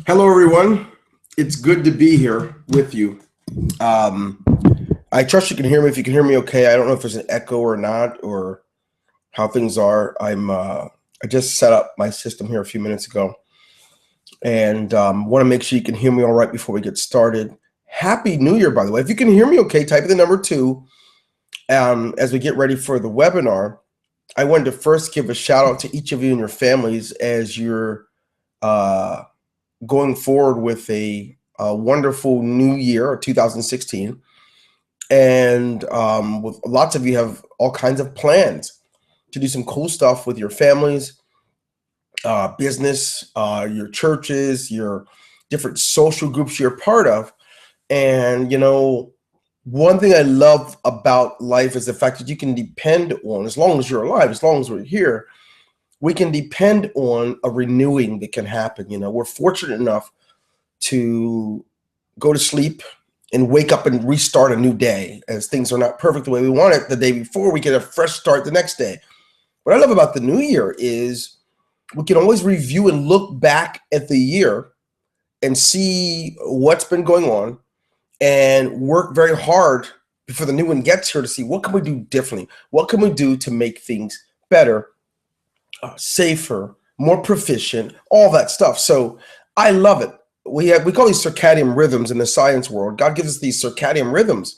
Hello, everyone. It's good to be here with you. Um, I trust you can hear me. If you can hear me okay, I don't know if there's an echo or not, or how things are. I just set up my system here a few minutes ago, and want to make sure you can hear me all right before we get started. Happy New Year, by the way. If you can hear me okay, type in the number 2. As we get ready for the webinar, I wanted to first give a shout out to each of you and your families as you're uh, going forward with a wonderful new year, 2016. And with lots of you have all kinds of plans to do some cool stuff with your families, business, your churches, your different social groups you're part of. And, one thing I love about life is the fact that you can depend on, as long as you're alive, as long as we're here, we can depend on a renewing that can happen. We're fortunate enough to go to sleep and wake up and restart a new day. As things are not perfect the way we want it the day before, we get a fresh start the next day. What I love about the new year is we can always review and look back at the year and see what's been going on and work very hard before the new one gets here to see what can we do differently? What can we do to make things better, safer, more proficient, all that stuff. So I love it. We call these circadian rhythms in the science world. God gives us these circadian rhythms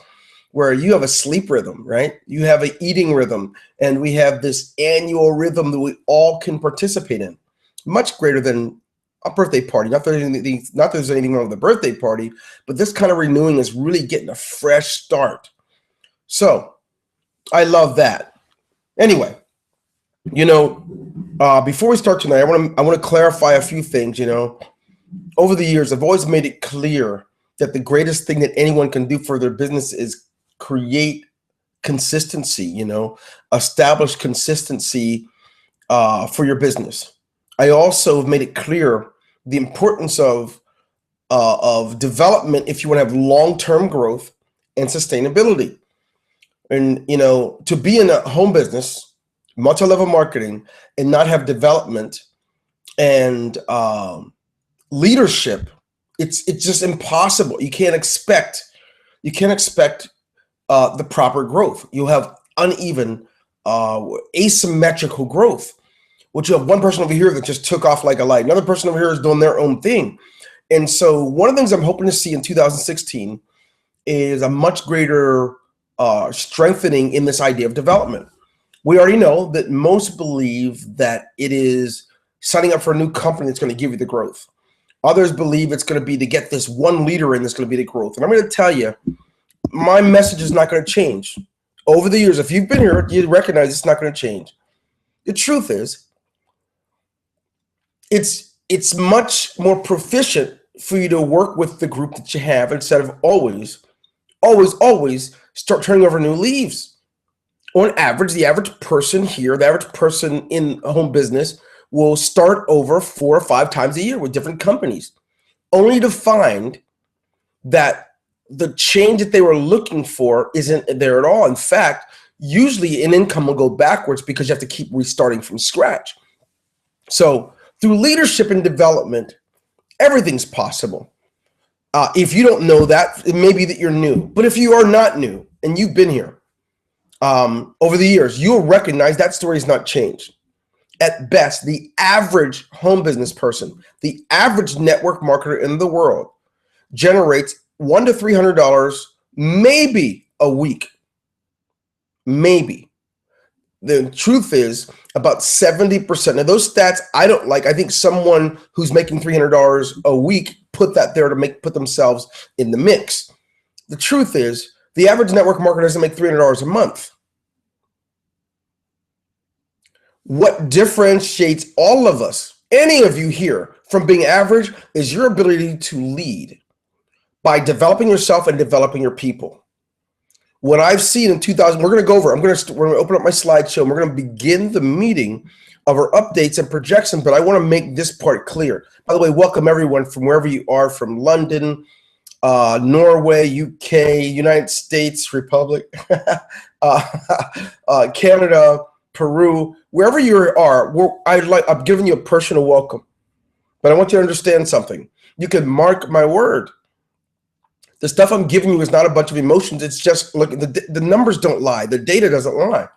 where you have a sleep rhythm, right? You have an eating rhythm, and we have this annual rhythm that we all can participate in, much greater than a birthday party. Not that there's anything wrong with the birthday party, but this kind of renewing is really getting a fresh start. So I love that. Anyway, before we start tonight, I want to clarify a few things. Over the years, I've always made it clear that the greatest thing that anyone can do for their business is create consistency, establish consistency for your business. I also have made it clear the importance of development if you want to have long-term growth and sustainability. And, to be in a home business, multi-level marketing, and not have development and leadership, it's just impossible. You can't expect the proper growth. You'll have uneven, asymmetrical growth, which you have one person over here that just took off like a light. Another person over here is doing their own thing. And so one of the things I'm hoping to see in 2016 is a much greater strengthening in this idea of development. We already know that most believe that it is signing up for a new company that's going to give you the growth. Others believe it's going to be to get this one leader in that's going to be the growth. And I'm going to tell you, my message is not going to change. Over the years, if you've been here, you recognize it's not going to change. The truth is, it's much more proficient for you to work with the group that you have instead of always start turning over new leaves. On average, the average person here, the average person in a home business will start over 4 or 5 times a year with different companies, only to find that the change that they were looking for isn't there at all. In fact, usually an income will go backwards because you have to keep restarting from scratch. So through leadership and development, everything's possible. If you don't know that, it may be that you're new. But if you are not new and you've been here over the years, you'll recognize that story has not changed. At best, the average home business person, the average network marketer in the world generates $100 to $300 maybe a week. Maybe. The truth is about 70%. Now those stats I don't like. I think someone who's making $300 a week put that there to put themselves in the mix. The truth is the average network marketer doesn't make $300 a month. What differentiates all of us, any of you here, from being average is your ability to lead by developing yourself and developing your people. What I've seen in 2000, we're going to go over, we're going to open up my slideshow, and we're going to begin the meeting of our updates and projections, but I want to make this part clear. By the way, welcome everyone from wherever you are, from London, Norway, UK, United States, Republic, Canada, Peru, wherever you are. I'm giving you a personal welcome. But I want you to understand something. You can mark my word. The stuff I'm giving you is not a bunch of emotions. It's just, look, the numbers don't lie. The data doesn't lie.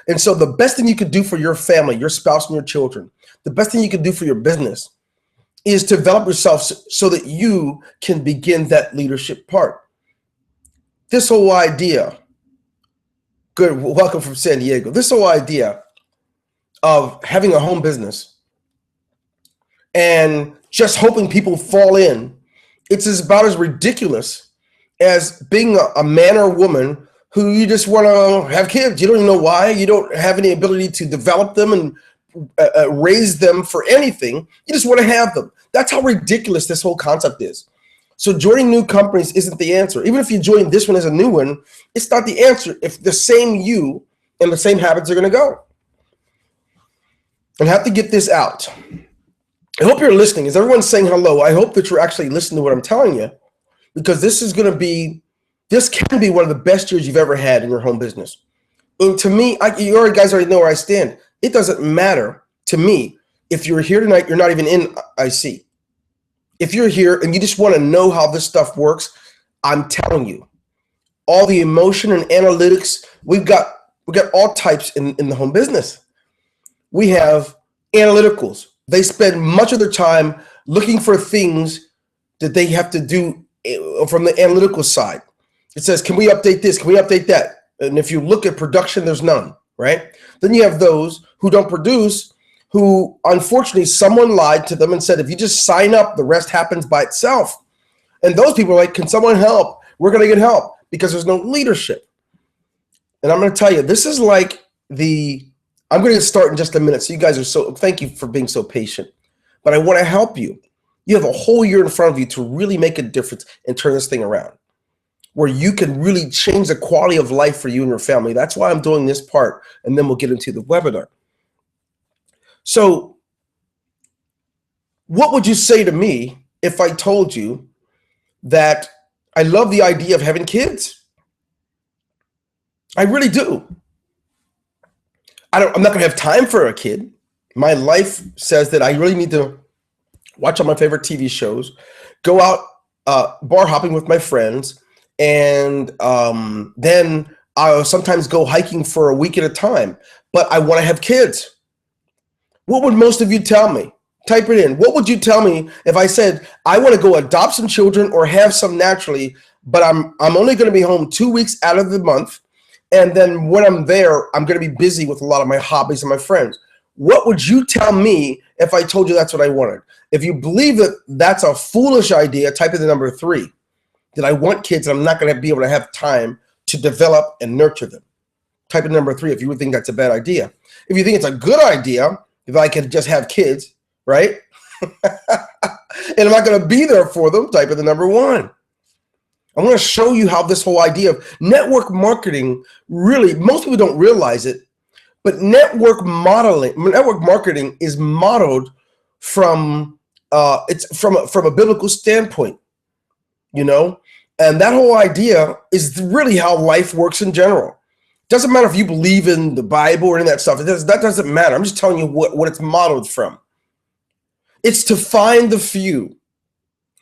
And so the best thing you could do for your family, your spouse and your children, the best thing you can do for your business is to develop yourself so that you can begin that leadership part. This whole idea, good, welcome from San Diego. This whole idea of having a home business and just hoping people fall in, it's about as ridiculous as being a man or a woman who you just want to have kids. You don't even know why. You don't have any ability to develop them and raise them for anything. You just want to have them. That's how ridiculous this whole concept is. So joining new companies isn't the answer. Even if you join this one as a new one, it's not the answer if the same you and the same habits are going to go. And I have to get this out. I hope you're listening. As everyone's saying hello, I hope that you're actually listening to what I'm telling you, because this can be one of the best years you've ever had in your home business. And to me, you guys already know where I stand. It doesn't matter to me if you're here tonight, you're not even in IC. If you're here and you just want to know how this stuff works, I'm telling you, all the emotion and analytics, we've got all types in the home business. We have analyticals. They spend much of their time looking for things that they have to do from the analytical side. It says, can we update this? Can we update that? And if you look at production, there's none, right? Then you have those who don't produce, who unfortunately someone lied to them and said, if you just sign up, the rest happens by itself. And those people are like, can someone help? We're going to get help because there's no leadership. And I'm going to tell you, this is like I'm going to start in just a minute. So you guys thank you for being so patient, but I want to help you. You have a whole year in front of you to really make a difference and turn this thing around, where you can really change the quality of life for you and your family. That's why I'm doing this part, and then we'll get into the webinar. So what would you say to me if I told you that I love the idea of having kids? I really do. I'm not going to have time for a kid. My life says that I really need to watch all my favorite TV shows, go out bar hopping with my friends, and then I'll sometimes go hiking for a week at a time. But I want to have kids. What would most of you tell me? Type it in. What would you tell me if I said, I want to go adopt some children or have some naturally, but I'm only going to be home 2 weeks out of the month. And then when I'm there, I'm going to be busy with a lot of my hobbies and my friends. What would you tell me if I told you that's what I wanted? If you believe that that's a foolish idea, type in the number 3. That I want kids and I'm not going to be able to have time to develop and nurture them. Type in number 3 if you would think that's a bad idea. If you think it's a good idea, if I could just have kids, right? And I'm not going to be there for them, type in the number 1. I want to show you how this whole idea of network marketing, really, most people don't realize it, but network marketing is modeled from from a biblical standpoint, you know, and that whole idea is really how life works in general. Doesn't matter if you believe in the Bible or any of that stuff. That doesn't matter. I'm just telling you what it's modeled from. It's to find the few.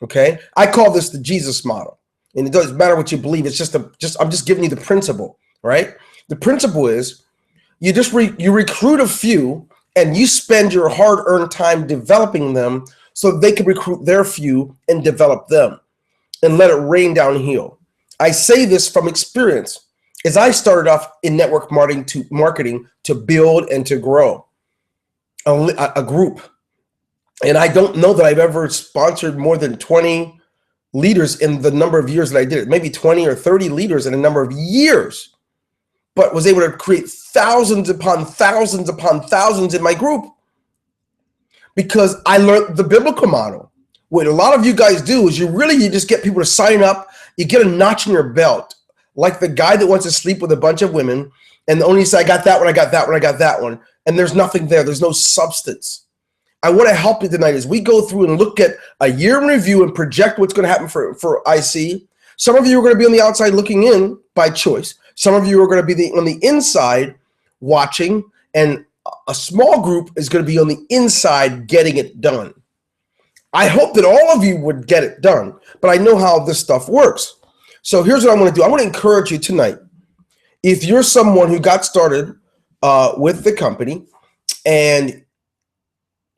Okay, I call this the Jesus model. And it doesn't matter what you believe. It's I'm just giving you the principle, right? The principle is you recruit a few and you spend your hard-earned time developing them so they can recruit their few and develop them and let it rain downhill. I say this from experience, as I started off in network marketing to build and to grow a group. And I don't know that I've ever sponsored more than 20 leaders in the number of years that I did it, maybe 20 or 30 leaders in a number of years, but was able to create thousands upon thousands upon thousands in my group because I learned the biblical model. What a lot of you guys do is you just get people to sign up, you get a notch in your belt, like the guy that wants to sleep with a bunch of women and only say, I got that one, I got that one, I got that one, and there's nothing there, there's no substance. I want to help you tonight as we go through and look at a year in review and project what's going to happen for IC. Some of you are going to be on the outside looking in by choice. Some of you are going to be on the inside watching, and a small group is going to be on the inside getting it done. I hope that all of you would get it done, but I know how this stuff works. So here's what I'm going to do. I want to encourage you tonight. If you're someone who got started with the company, and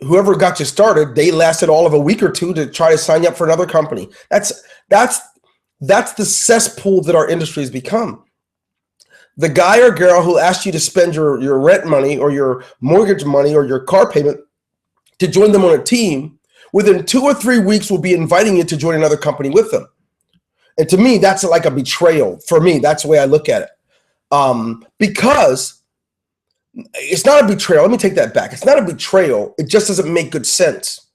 whoever got you started, they lasted all of a week or two to try to sign you up for another company. That's the cesspool that our industry has become. The guy or girl who asked you to spend your rent money or your mortgage money or your car payment to join them on a team, within 2 or 3 weeks will be inviting you to join another company with them. And to me, that's like a betrayal. For me, that's the way I look at it. Because it's not a betrayal. Let me take that back. It's not a betrayal. It just doesn't make good sense.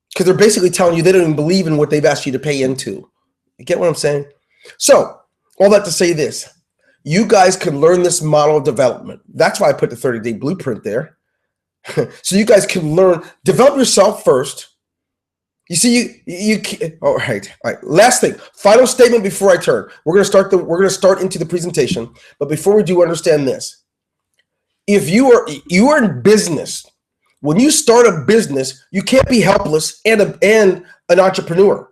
Because they're basically telling you they don't even believe in what they've asked you to pay into. You get what I'm saying? So, all that to say this. You guys can learn this model of development. That's why I put the 30-day blueprint there. So you guys can learn, develop yourself first. You see, all right. Last thing, final statement before I turn. We're gonna start into the presentation. But before we do, understand this. If you are in business, when you start a business, you can't be helpless and an entrepreneur.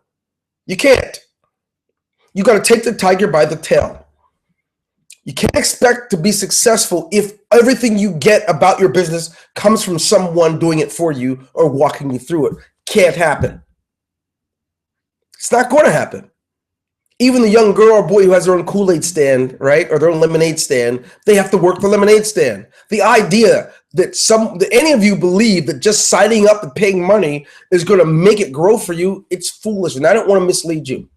You can't. You got to take the tiger by the tail. You can't expect to be successful if everything you get about your business comes from someone doing it for you or walking you through it. Can't happen. It's not going to happen. Even the young girl or boy who has their own Kool-Aid stand, right, or their own lemonade stand, they have to work the lemonade stand. The idea that any of you believe that just signing up and paying money is going to make it grow for you, it's foolish, and I don't want to mislead you.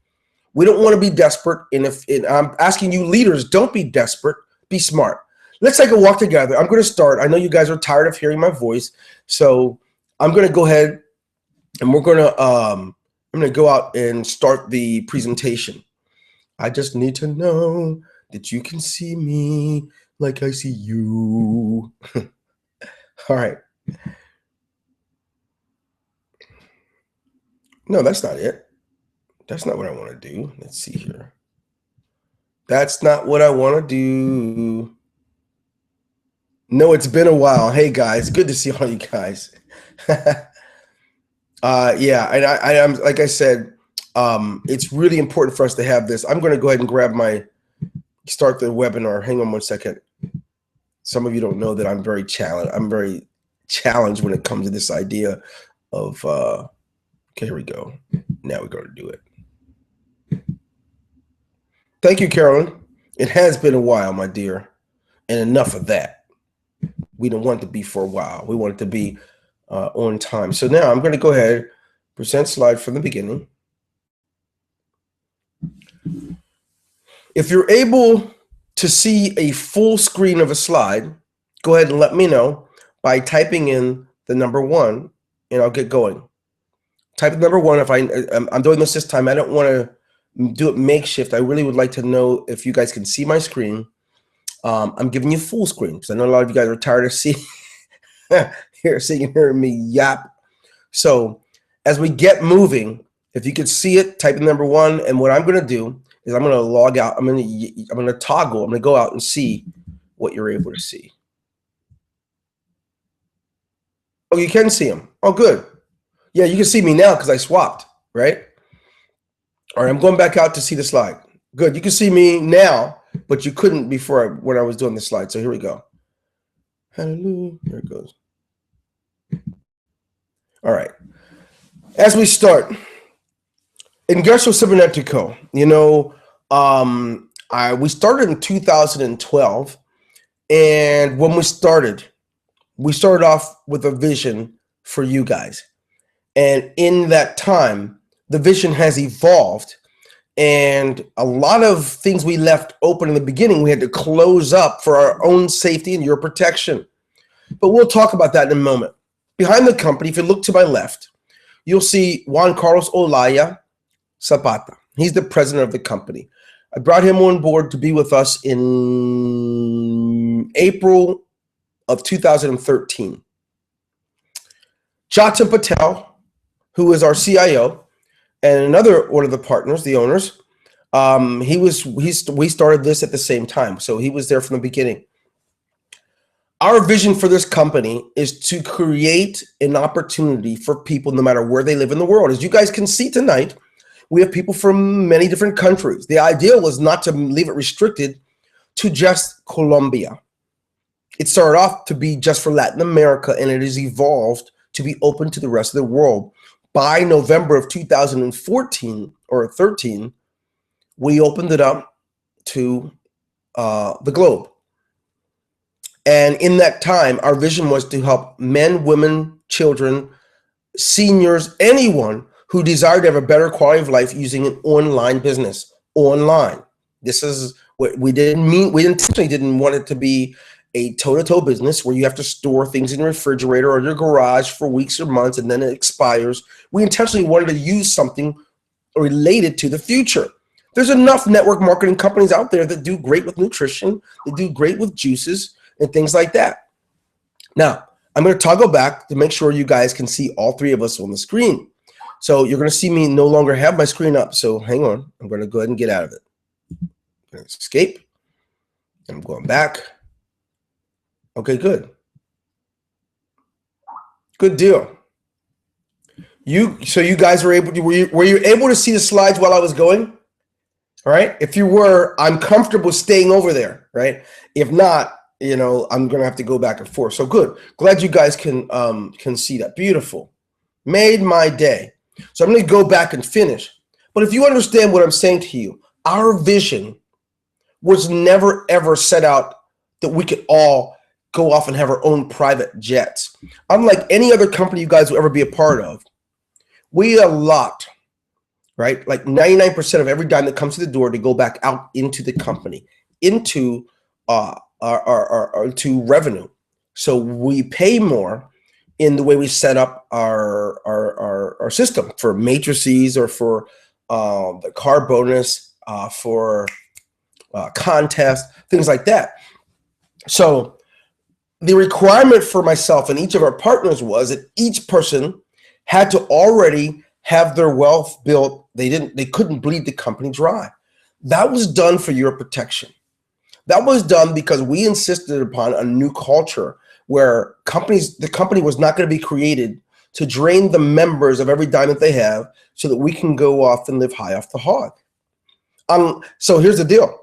We don't want to be desperate, and I'm asking you leaders, don't be desperate, be smart. Let's take a walk together. I'm going to start. I know you guys are tired of hearing my voice, so I'm going to go ahead and I'm going to go out and start the presentation. I just need to know that you can see me like I see you. All right. No, that's not it. That's not what I want to do. Let's see here. That's not what I want to do. No, it's been a while. Hey guys, good to see all you guys. Yeah, and I'm like I said, it's really important for us to have this. I'm going to go ahead and start the webinar. Hang on one second. Some of you don't know that I'm very challenged when it comes to this idea of. Okay, here we go. Now we're going to do it. Thank you, Carolyn. It has been a while, my dear, and enough of that. We don't want it to be for a while. We want it to be on time. So now I'm going to go ahead, present slide from the beginning. If you're able to see a full screen of a slide, go ahead and let me know by typing in the number 1, and I'll get going. Type the number 1. If I'm doing this time, I don't want to do it makeshift. I really would like to know if you guys can see my screen. I'm giving you full screen because I know a lot of you guys are tired of seeing hearing me yap. So as we get moving, if you could see it, type in number 1. And what I'm going to do is I'm going to log out. I'm going to toggle. I'm going to go out and see what you're able to see. Oh, you can see them. Oh, good. Yeah, you can see me now because I swapped, right? All right, I'm going back out to see the slide. Good, you can see me now, but you couldn't before when I was doing the slide. So here we go. Hallelujah, there it goes. All right, as we start, Ingresso Cibernetico, we started in 2012, and when we started off with a vision for you guys. And in that time, the vision has evolved, and a lot of things we left open in the beginning, we had to close up for our own safety and your protection. But we'll talk about that in a moment. Behind the company, if you look to my left, you'll see Juan Carlos Olaya Zapata. He's the president of the company. I brought him on board to be with us in April of 2013. Jatin Patel, who is our CIO, and another one of the partners, the owners, we started this at the same time. So he was there from the beginning. Our vision for this company is to create an opportunity for people no matter where they live in the world. As you guys can see tonight, we have people from many different countries. The idea was not to leave it restricted to just Colombia. It started off to be just for Latin America, and it has evolved to be open to the rest of the world. By November of 2014 or 13, we opened it up to the globe. And in that time, our vision was to help men, women, children, seniors, anyone who desired to have a better quality of life using an online business. Online. This is what we didn't mean. We intentionally didn't want it to be a toe-to-toe business where you have to store things in your refrigerator or your garage for weeks or months and then it expires. We intentionally wanted to use something related to the future. There's enough network marketing companies out there that do great with nutrition, that do great with juices and things like that. Now, I'm going to toggle back to make sure you guys can see all three of us on the screen. So you're going to see me no longer have my screen up. So hang on. I'm going to go ahead and get out of it. I'm going to escape. I'm going back. Okay, good. Good deal. So you guys were able to, were you able to see the slides while I was going? All right. If you were, I'm comfortable staying over there, right? If not, you know, I'm going to have to go back and forth. So good. Glad you guys can see that. Beautiful. Made my day. So I'm going to go back and finish. But if you understand what I'm saying to you, our vision was never, ever set out that we could all go off and have our own private jets. Unlike any other company you guys will ever be a part of, we allot, right, like 99% of every dime that comes to the door to go back out into the company, into to revenue. So we pay more in the way we set up our system for matrices or for the car bonus, for contests, things like that. So the requirement for myself and each of our partners was that each person had to already have their wealth built. They couldn't bleed the company dry. That was done for your protection. That was done because we insisted upon a new culture where the company was not going to be created to drain the members of every dime that they have so that we can go off and live high off the hog. So here's the deal.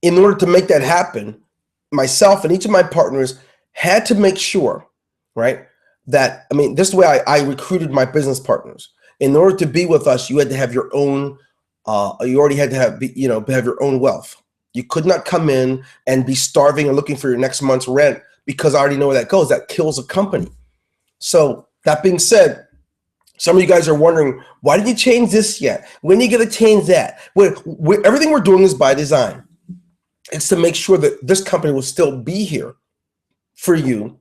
In order to make that happen, myself and each of my partners had to make sure, right, that, I mean, this is the way I recruited my business partners. In order to be with us, you had to have your own, you already had to have your own wealth. You could not come in and be starving and looking for your next month's rent because I already know where that goes. That kills a company. So that being said, some of you guys are wondering, why didn't you change this yet? When are you going to change that? Everything we're doing is by design. It's to make sure that this company will still be here for you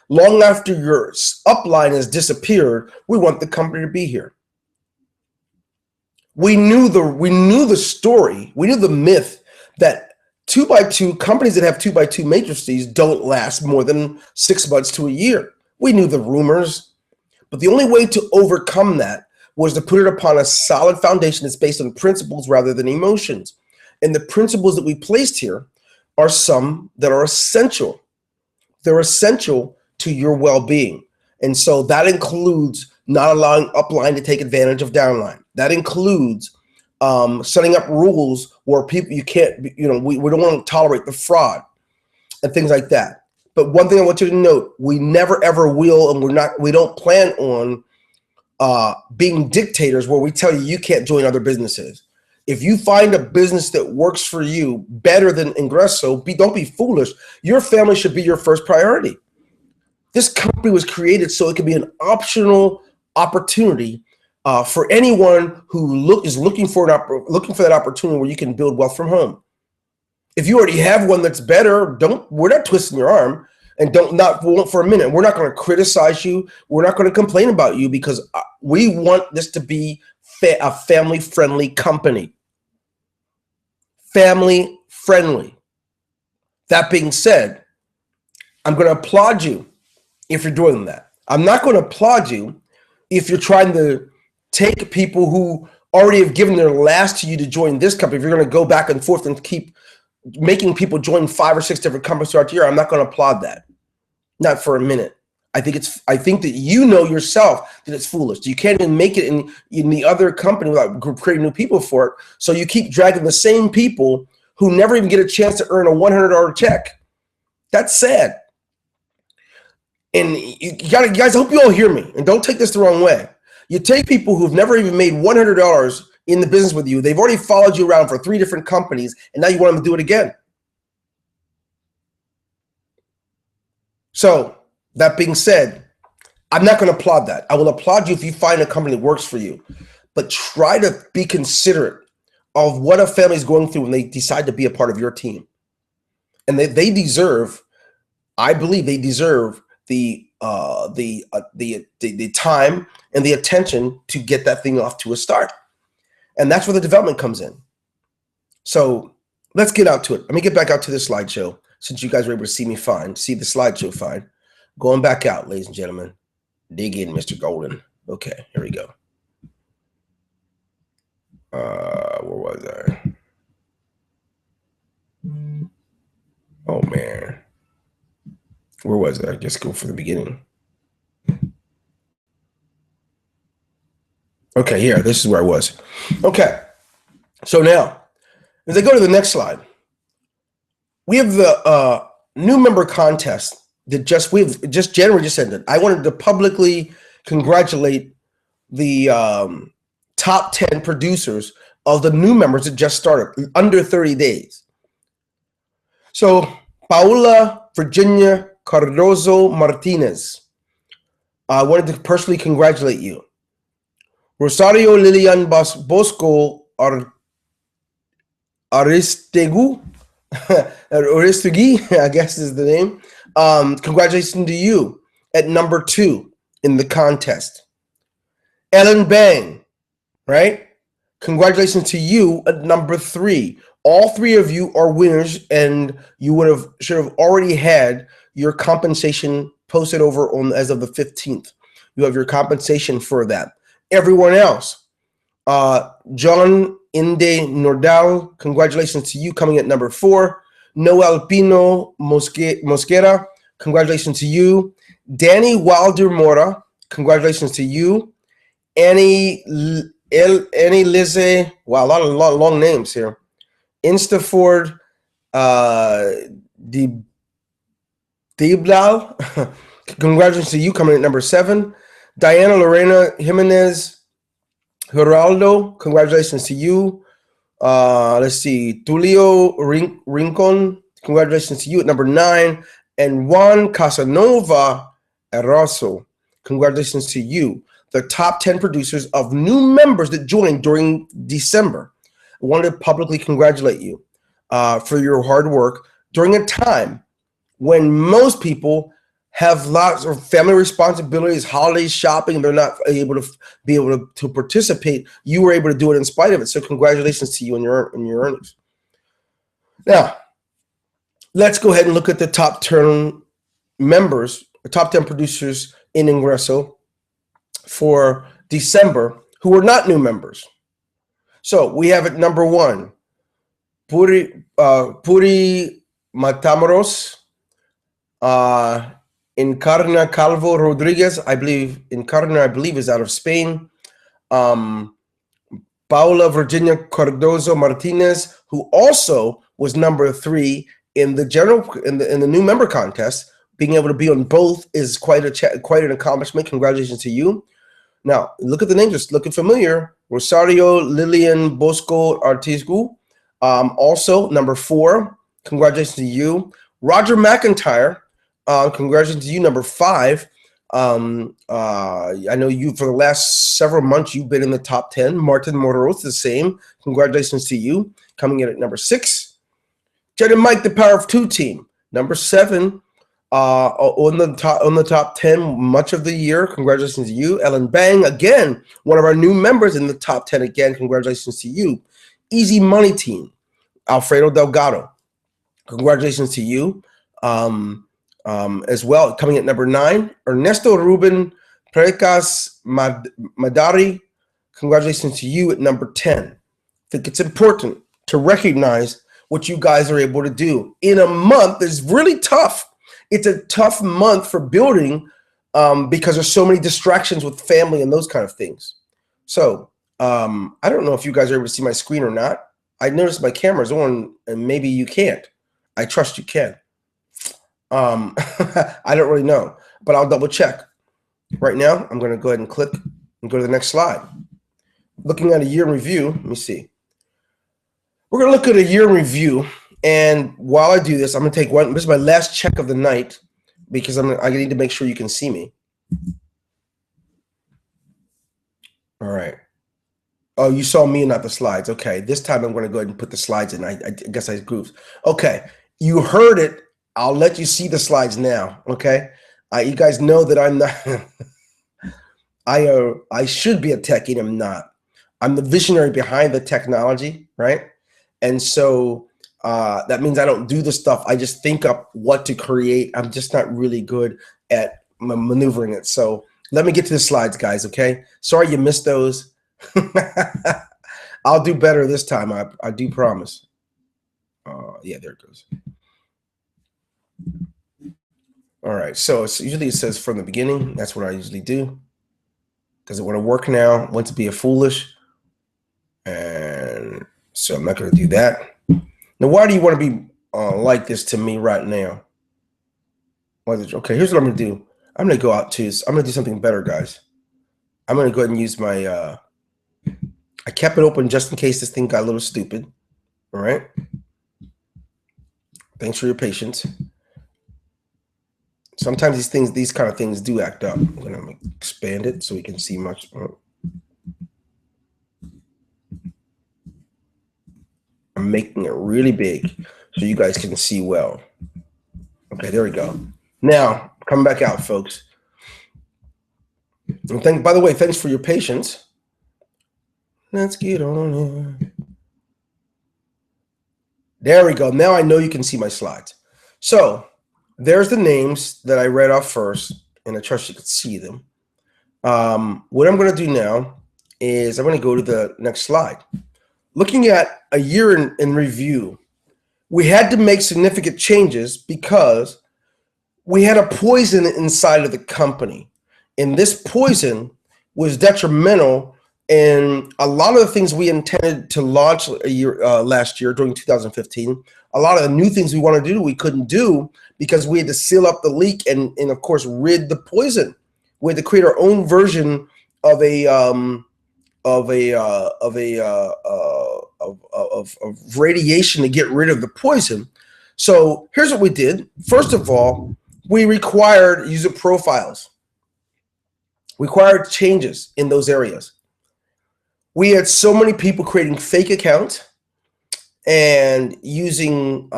long after your upline has disappeared. We want the company to be here. We knew the story. We knew the myth that 2x2 companies that have 2x2 matrices don't last more than 6 months to a year. We knew the rumors, but the only way to overcome that was to put it upon a solid foundation that's based on principles rather than emotions. And the principles that we placed here are some that are essential. They're essential to your well-being. And so that includes not allowing upline to take advantage of downline. That includes setting up rules where people, you can't, we don't want to tolerate the fraud and things like that. But one thing I want you to note, we never ever will, and we don't plan on being dictators where we tell you you can't join other businesses. If you find a business that works for you better than Ingresso, don't be foolish. Your family should be your first priority. This company was created so it could be an optional opportunity for anyone who is looking for that opportunity where you can build wealth from home. If you already have one that's better, we're not twisting your arm, and won't for a minute. We're not going to criticize you. We're not going to complain about you because we want this to be a family-friendly company. Family friendly. That being said, I'm going to applaud you if you're doing that. I'm not going to applaud you if you're trying to take people who already have given their last to you to join this company. If you're going to go back and forth and keep making people join 5 or 6 different companies throughout the year, I'm not going to applaud that. Not for a minute. I think that you know yourself that it's foolish. You can't even make it in the other company without creating new people for it. So you keep dragging the same people who never even get a chance to earn a $100 check. That's sad. And you guys, I hope you all hear me, and don't take this the wrong way. You take people who've never even made $100 in the business with you. They've already followed you around for 3 different companies, and now you want them to do it again. So that being said, I'm not going to applaud that. I will applaud you if you find a company that works for you, but try to be considerate of what a family is going through when they decide to be a part of your team. And they deserve, I believe they deserve the time and the attention to get that thing off to a start. And that's where the development comes in. So let's get out to it. Let me get back out to the slideshow since you guys were able to see me fine, see the slideshow fine. Going back out, ladies and gentlemen. Dig in, Mr. Golden. Okay, here we go. Where was I? Oh, man. Where was I? I guess go for the beginning. Okay, here. This is where I was. Okay. So now, as I go to the next slide, we have the new member contest that January just ended. I wanted to publicly congratulate the top 10 producers of the new members that just started under 30 days. So Paula Virginia Cardozo Martinez, I wanted to personally congratulate you. Rosario Lilian Bosco Aristegui, I guess is the name. Congratulations to you at number 2 in the contest. Ellen Bang, right? Congratulations to you at number 3. All 3 of you are winners, and you should have already had your compensation posted over on as of the 15th. You have your compensation for that. Everyone else, John Inde Nordal, congratulations to you coming at number 4. Noel Pino Mosquera, congratulations to you. Danny Wilder Mora, congratulations to you. Annie Lizzie, wow, a lot of long names here. Instaford Deblal, congratulations to you coming at number 7. Diana Lorena Jimenez Geraldo, congratulations to you. Let's see, Tulio Rincon, congratulations to you at number 9. And Juan Casanova Eraso, congratulations to you. The top 10 producers of new members that joined during December. I wanted to publicly congratulate you for your hard work during a time when most people have lots of family responsibilities, holiday shopping, and they're not able to participate. You were able to do it in spite of it. So congratulations to you and your earnings. Now, let's go ahead and look at the top 10 members, the top 10 producers in Ingreso for December who were not new members. So we have at number 1, Puri Matamoros, Encarna Calvo Rodriguez, I believe is out of Spain. Paula Virginia Cardozo Martinez, who also was number 3 in the new member contest. Being able to be on both is quite an accomplishment. Congratulations to you. Now look at the names; just looking familiar. Rosario Lilian Bosco Artizgu, also number 4. Congratulations to you. Roger McIntyre. Congratulations to you, number 5. I know you for the last several months you've been in the top 10. Martin Moros, the same. Congratulations to you, coming in at number 6. Jed and Mike, the Power of 2 team, number 7. On the top 10 much of the year. Congratulations to you. Ellen Bang, again, one of our new members in the top 10 again. Congratulations to you. Easy Money team, Alfredo Delgado. Congratulations to you. As well, coming at number 9, Ernesto Ruben Precas Madari. Congratulations to you at number 10. I think it's important to recognize what you guys are able to do in a month that's really tough. it's a tough month for building because there's so many distractions with family and those kind of things. So I don't know if you guys are able to see my screen or not. I noticed my camera's on, and maybe you can't. I trust you can. I don't really know, but I'll double check. Right now, I'm going to go ahead and click and go to the next slide. Looking at a year in review, let me see. We're going to look at a year in review, and while I do this, I'm going to take one. This is my last check of the night because I need to make sure you can see me. All right. Oh, you saw me and not the slides. Okay, this time I'm going to go ahead and put the slides in. I guess I grouped. Okay, you heard it. I'll let you see the slides now. Okay, you guys know that I'm not. I should be a techie, and I'm not. I'm the visionary behind the technology, right? And so that means I don't do the stuff. I just think up what to create. I'm just not really good at maneuvering it. So let me get to the slides, guys. Okay, sorry you missed those. I'll do better this time. I do promise. Yeah, there it goes. All right. So usually it says from the beginning. That's what I usually do. Does it want to work now? Want to be a foolish? And so I'm not going to do that. Now, why do you want to be like this to me right now? Okay, here's what I'm going to do. I'm going to go out to. I'm going to do something better, guys. I'm going to go ahead and use my. I kept it open just in case this thing got a little stupid. All right. Thanks for your patience. Sometimes these kind of things do act up. I'm going to expand it so we can see much more. I'm making it really big so you guys can see well. Okay, there we go. Now, come back out, folks. And by the way, thanks for your patience. Let's get on it. There we go. Now I know you can see my slides. So there's the names that I read off first, and I trust you could see them. What I'm going to do now is I'm going to go to the next slide. Looking at a year in review, we had to make significant changes because we had a poison inside of the company. And this poison was detrimental in a lot of the things we intended to launch last year during 2015. A lot of the new things we wanted to do, we couldn't do because we had to seal up the leak and of course, rid the poison. We had to create our own version of radiation to get rid of the poison. So here's what we did. First of all, we required user profiles. Required changes in those areas. We had so many people creating fake accounts and using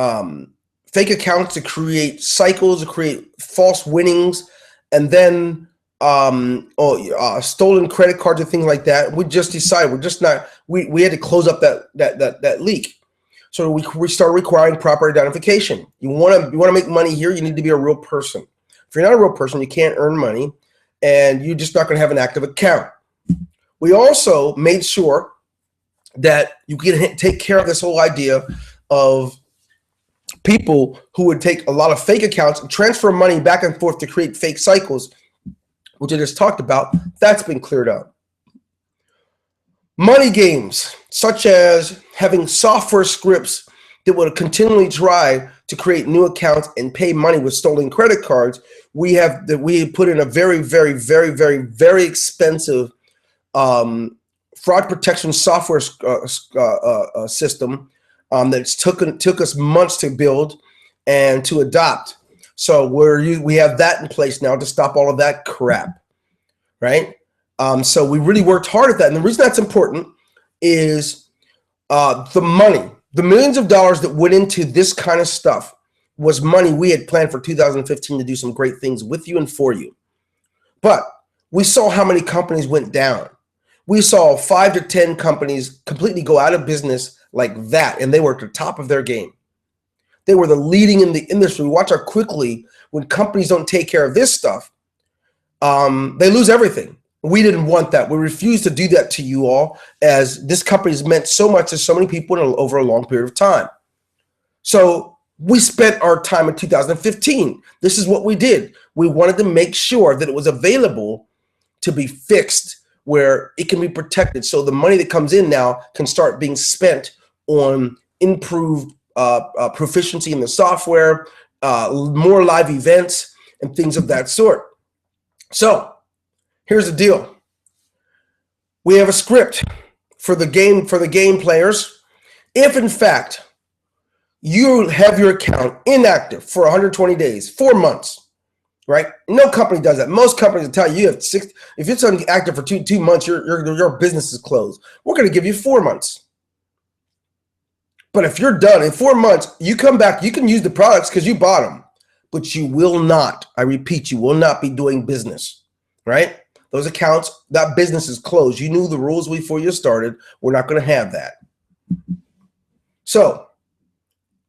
fake accounts to create cycles, to create false winnings, and then stolen credit cards and things like that. We just decided we're just not. We had to close up that leak. So we started requiring proper identification. You want to make money here, you need to be a real person. If you're not a real person, you can't earn money, and you're just not going to have an active account. We also made sure that you can take care of this whole idea of people who would take a lot of fake accounts and transfer money back and forth to create fake cycles, which I just talked about. That's been cleared up. Money games, such as having software scripts that would continually try to create new accounts and pay money with stolen credit cards. We put in a very, very, very, very, very expensive fraud protection software system that took us months to build and to adopt. So we have that in place now to stop all of that crap, right? So we really worked hard at that. And the reason that's important is the money, the millions of dollars that went into this kind of stuff was money we had planned for 2015 to do some great things with you and for you. But we saw how many companies went down. We saw 5 to 10 companies completely go out of business like that, and they were at the top of their game. They were the leading in the industry. Watch how quickly, when companies don't take care of this stuff, they lose everything. We didn't want that. We refused to do that to you all, as this company has meant so much to so many people over a long period of time. So We spent our time in 2015. This is what we did. We wanted to make sure that it was available to be fixed where it can be protected. So the money that comes in now can start being spent on improved proficiency in the software, more live events, and things of that sort. So here's the deal. We have a script for the game players. If in fact you have your account inactive for 120 days, 4 months, right? No company does that. Most companies will tell you have if it's inactive for two months, your business is closed. We're going to give you 4 months. But if you're done in 4 months, you come back, you can use the products because you bought them, but you will not, I repeat, you will not be doing business, right? Those accounts, that business is closed. You knew the rules before you started. We're not going to have that. So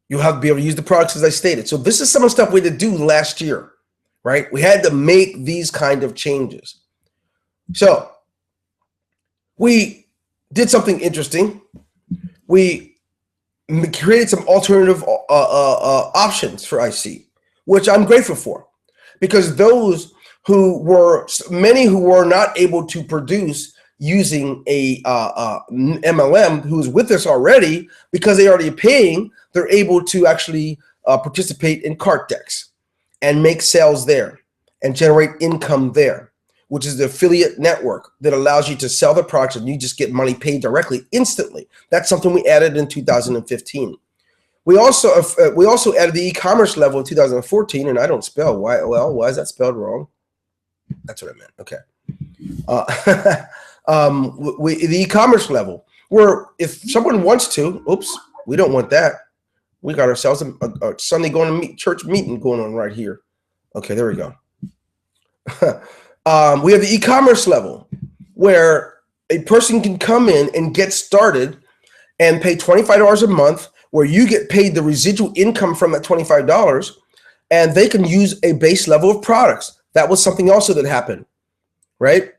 you'll have to be able to use the products as I stated. So this is some of the stuff we had to do last year, right? We had to make these kind of changes. So we did something interesting. We created some alternative options for IC, which I'm grateful for, because many who were not able to produce using a MLM who's with us already, because they already paying, they're able to actually participate in CartDex and make sales there and generate income there, which is the affiliate network that allows you to sell the products and you just get money paid directly instantly. That's something we added in 2015. We also added the e-commerce level in 2014, and I don't spell why. Well, why is that spelled wrong? That's what I meant. Okay. The e-commerce level, where if someone wants to, oops, we don't want that. We got ourselves a Sunday church meeting going on right here. Okay, there we go. We have the e-commerce level, where a person can come in and get started and pay $25 a month, where you get paid the residual income from that $25, and they can use a base level of products. That was something also that happened, right?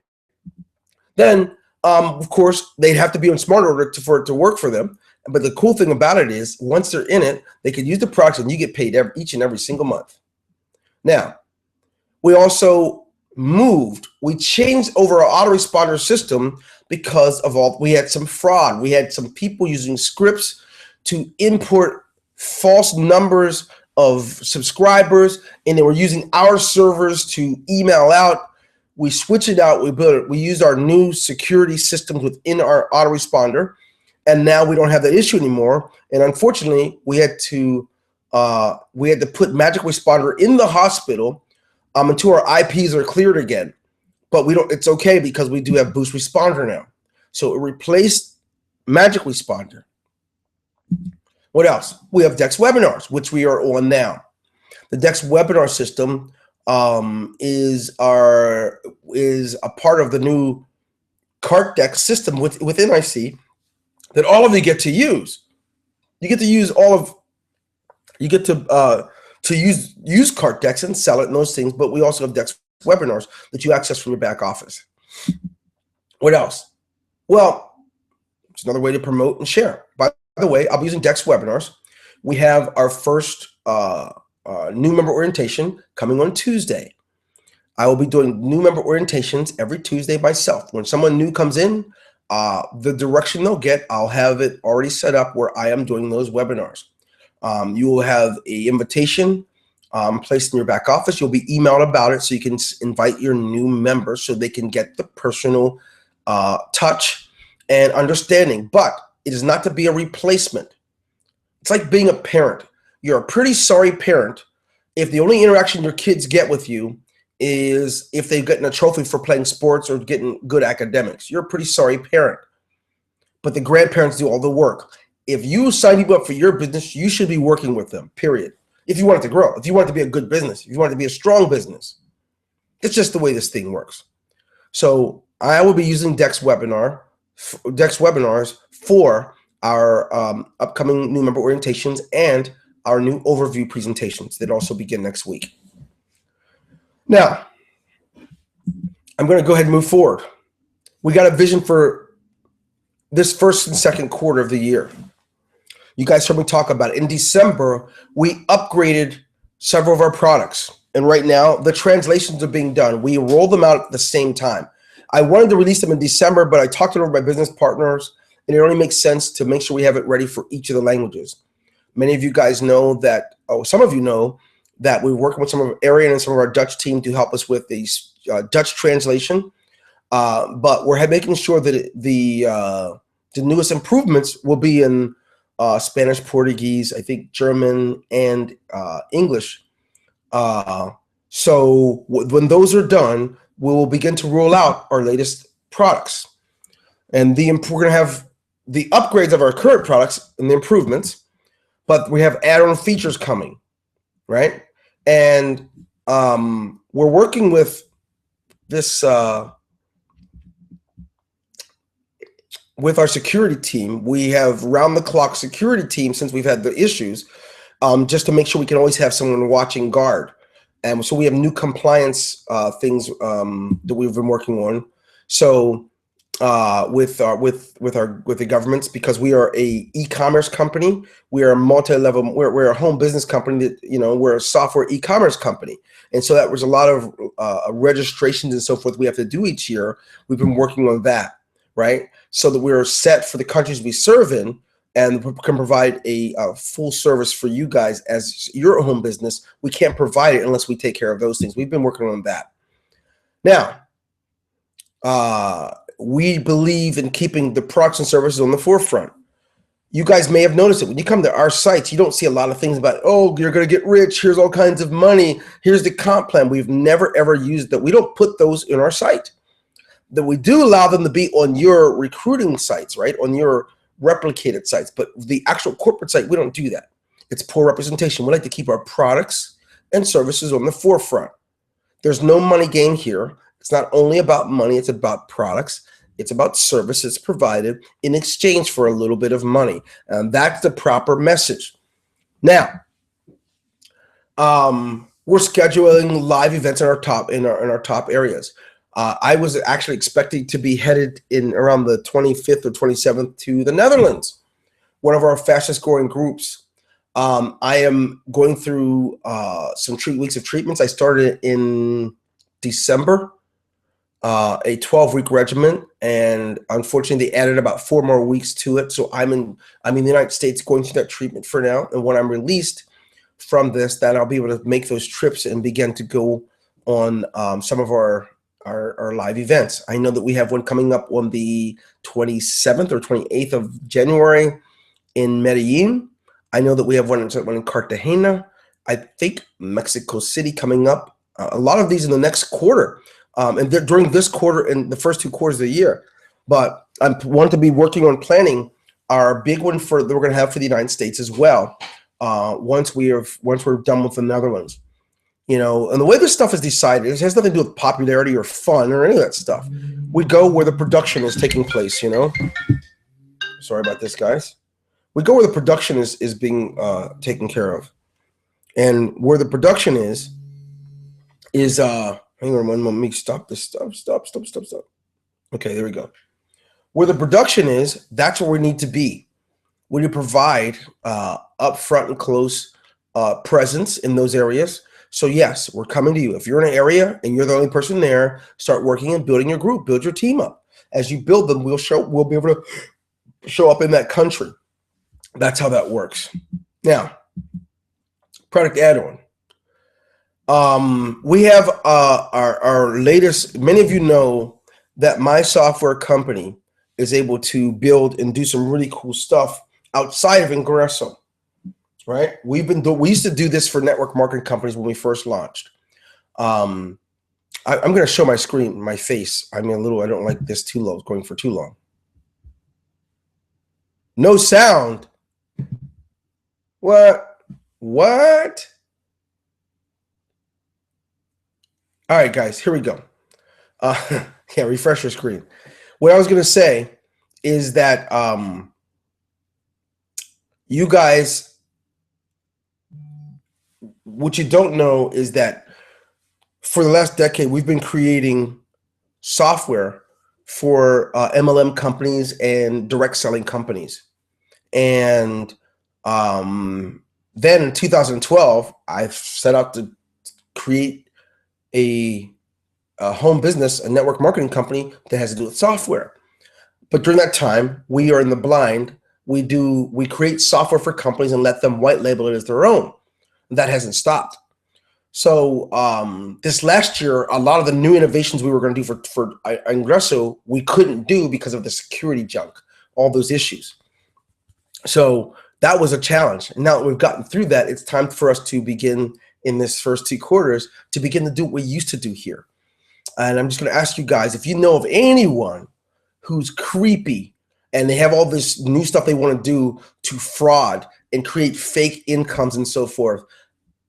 Then, of course, they'd have to be on smart order for it to work for them. But the cool thing about it is, once they're in it, they can use the products and you get paid each and every single month. Now, we also we changed over our autoresponder system because we had some fraud. We had some people using scripts to import false numbers of subscribers, and they were using our servers to email out. We switched it out. We used our new security systems within our autoresponder, and now we don't have that issue anymore. And unfortunately, we had to put Magic Responder in the hospital until our IPs are cleared again. But it's okay because we do have Boost Responder now. So it replaced Magic Responder. What else? We have Dex Webinars, which we are on now. The Dex Webinar system is a part of the new CartDex system within IC that all of you get to use. You get to use use CartDex and sell it and those things, but we also have Dex Webinars that you access from your back office. What else? Well, it's another way to promote and share. By the way, I'll be using Dex Webinars. We have our first new member orientation coming on Tuesday. I will be doing new member orientations every Tuesday myself. When someone new comes in, the direction they'll get, I'll have it already set up where I am doing those webinars. You will have an invitation placed in your back office. You'll be emailed about it so you can invite your new members so they can get the personal touch and understanding. But it is not to be a replacement. It's like being a parent. You're a pretty sorry parent if the only interaction your kids get with you is if they've gotten a trophy for playing sports or getting good academics. You're a pretty sorry parent. But the grandparents do all the work. If you sign people up for your business, you should be working with them, period. If you want it to grow, if you want it to be a good business, if you want it to be a strong business. It's just the way this thing works. So I will be using Dex Webinars for our upcoming new member orientations and our new overview presentations that also begin next week. Now, I'm going to go ahead and move forward. We got a vision for this first and second quarter of the year. You guys heard me talk about it. In December, we upgraded several of our products. And right now, the translations are being done. We roll them out at the same time. I wanted to release them in December, but I talked to my business partners, and it only makes sense to make sure we have it ready for each of the languages. Many of you guys know that, some of you know that we're working with some of Arian and some of our Dutch team to help us with the Dutch translation. But we're making sure that the newest improvements will be in Spanish, Portuguese, I think German, and English. So when those are done, we will begin to roll out our latest products. And we're going to have the upgrades of our current products and the improvements, but we have add-on features coming, right? And we're working with this with our security team. We have round-the-clock security team since we've had the issues, just to make sure we can always have someone watching guard. And so we have new compliance things that we've been working on. So with the governments, because we are a e-commerce company, we are a multi-level, we're a home business company that, we're a software e-commerce company. And so that was a lot of registrations and so forth we have to do each year. We've been working on that, right? So that we're set for the countries we serve in, and we can provide a full service for you guys as your home business. We can't provide it unless we take care of those things. We've been working on that. Now, we believe in keeping the products and services on the forefront. You guys may have noticed it. When you come to our sites, you don't see a lot of things about, oh, you're going to get rich. Here's all kinds of money. Here's the comp plan. We've never, ever used that. We don't put those in our site. That we do allow them to be on your recruiting sites, right? On your replicated sites. But the actual corporate site, we don't do that. It's poor representation. We like to keep our products and services on the forefront. There's no money game here. It's not only about money. It's about products. It's about services provided in exchange for a little bit of money. And that's the proper message. Now, we're scheduling live events in our top areas. I was actually expecting to be headed in around the 25th or 27th to the Netherlands, one of our fastest growing groups. I am going through some weeks of treatments. I started in December, a 12-week regimen, and unfortunately they added about 4 more weeks to it. So I'm in the United States going through that treatment for now. And when I'm released from this, then I'll be able to make those trips and begin to go on some of our live events. I know that we have one coming up on the 27th or 28th of January in Medellin. I know that we have one in Cartagena. I think Mexico City coming up. A lot of these in the next quarter. And during this quarter and the first 2 quarters of the year. But I want to be working on planning our big one that we're going to have for the United States as well. Once we're done with the Netherlands, and the way this stuff is decided, it has nothing to do with popularity or fun or any of that stuff. We go where the production is taking place. Sorry about this, guys. We go where the production is being taken care of, and where the production is. Hang on one moment. Let me stop this. Stop. Okay, there we go. Where the production is, that's where we need to be. We need to provide upfront and close presence in those areas. So yes, we're coming to you. If you're in an area and you're the only person there, start working and building your group. Build your team up. As you build them, we'll be able to show up in that country. That's how that works. Now, product add-on. We have our latest. Many of you know that my software company is able to build and do some really cool stuff outside of Ingresso, right? We used to do this for network marketing companies when we first launched. I'm going to show my screen, my face. I don't like this too low, going for too long. No sound. What? All right, guys, here we go. Yeah, refresh your screen. What I was going to say is that you guys, what you don't know is that for the last decade, we've been creating software for MLM companies and direct selling companies. And Then in 2012, I set out to create a home business, a network marketing company that has to do with software. But during that time, we are in the blind. We create software for companies and let them white label it as their own. That hasn't stopped. So this last year, a lot of the new innovations we were going to do for Ingresso, we couldn't do because of the security junk, all those issues. So that was a challenge. And now that we've gotten through that, it's time for us to begin in this first 2 quarters to begin to do what we used to do here. And I'm just going to ask you guys, if you know of anyone who's creepy and they have all this new stuff they want to do to fraud and create fake incomes and so forth,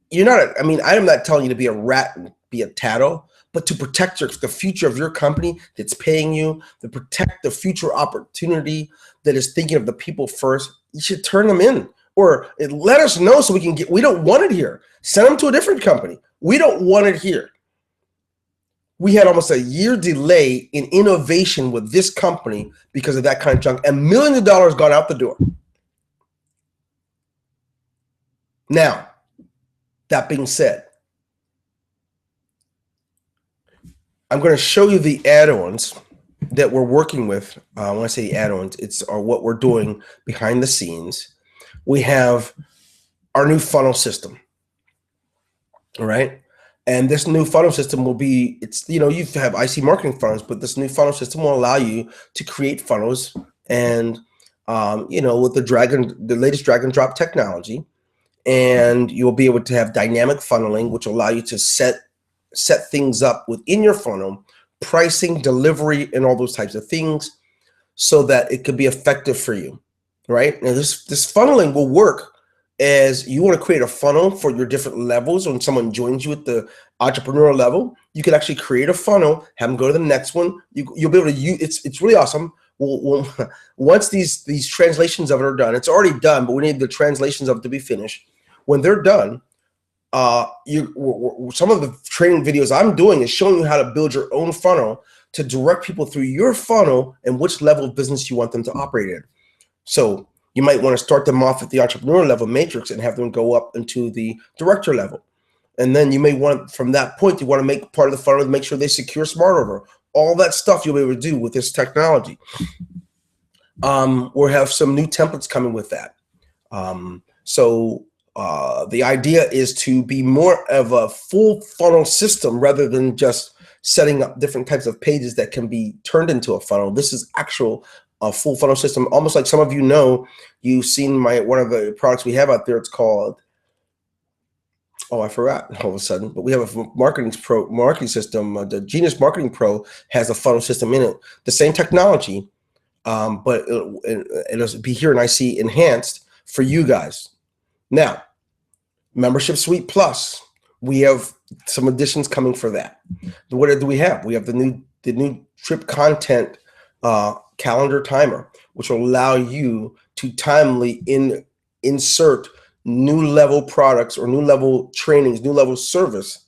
you're not, I mean, I am not telling you to be a rat and be a tattle, but to protect the future of your company that's paying you, to protect the future opportunity that is thinking of the people first, you should turn them in or let us know so we can get, we don't want it here. Send them to a different company. We don't want it here. We had almost a year delay in innovation with this company because of that kind of junk, and millions of dollars gone out the door. Now, that being said, I'm going to show you the add-ons that we're working with. When I say add-ons, it's what we're doing behind the scenes. We have our new funnel system. All right. And this new funnel system will be, it's, you have IC marketing funnels, but this new funnel system will allow you to create funnels and, with the latest drag and drop technology, and you'll be able to have dynamic funneling, which will allow you to set things up within your funnel, pricing, delivery, and all those types of things so that it could be effective for you, right? Now, this funneling will work as you want to create a funnel for your different levels. When someone joins you at the entrepreneurial level, you can actually create a funnel, have them go to the next one. You'll be able to use, it's really awesome. Once these translations of it are done, it's already done, but we need the translations of it to be finished. When they're done, some of the training videos I'm doing is showing you how to build your own funnel to direct people through your funnel and which level of business you want them to operate in. So you might want to start them off at the entrepreneur level matrix and have them go up into the director level. And then you may want, from that point, you want to make part of the funnel to make sure they secure smart order. All that stuff you'll be able to do with this technology. We'll have some new templates coming with that. The idea is to be more of a full funnel system rather than just setting up different types of pages that can be turned into a funnel. This is actual a full funnel system, almost like some of you've seen one of the products we have out there. It's called, I forgot all of a sudden, but we have a marketing system. The Genius Marketing Pro has a funnel system in it, the same technology, but it'll be here in IC enhanced for you guys. Now, Membership Suite Plus, we have some additions coming for that. What do we have? We have the new trip content calendar timer, which will allow you to timely insert new level products or new level trainings, new level service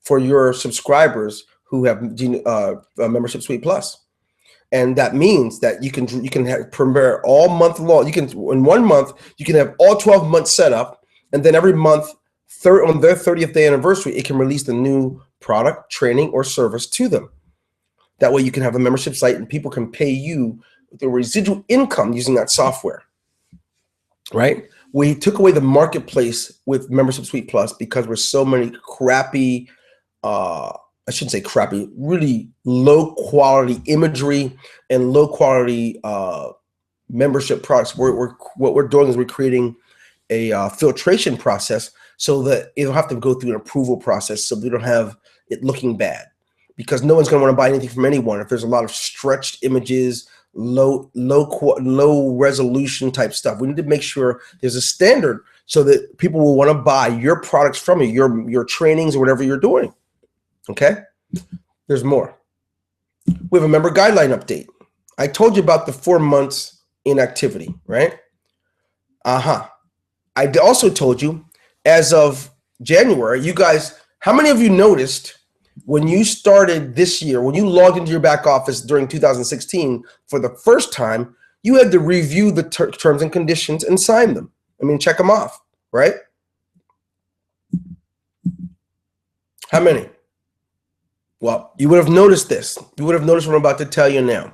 for your subscribers who have Membership Suite Plus. And that means that you can have premiere all month long. You can, in 1 month, you can have all 12 months set up, and then every month, on their 30th day anniversary, it can release the new product, training, or service to them. That way you can have a membership site and people can pay you the residual income using that software, right? We took away the marketplace with Membership Suite Plus because there's so many crappy, I shouldn't say crappy, really low quality imagery and low quality membership products. What we're doing is we're creating a filtration process so that you don't have to go through an approval process, so we don't have it looking bad, because no one's going to want to buy anything from anyone if there's a lot of stretched images, low resolution type stuff. We need to make sure there's a standard so that people will want to buy your products from you, your trainings or whatever you're doing. Okay, there's more. We have a member guideline update. I told you about the 4 months inactivity, right? I also told you, as of January, you guys, how many of you noticed when you started this year, when you logged into your back office during 2016 for the first time, you had to review the terms and conditions and sign them? I mean, check them off, right? How many? Well, you would have noticed this. You would have noticed what I'm about to tell you now.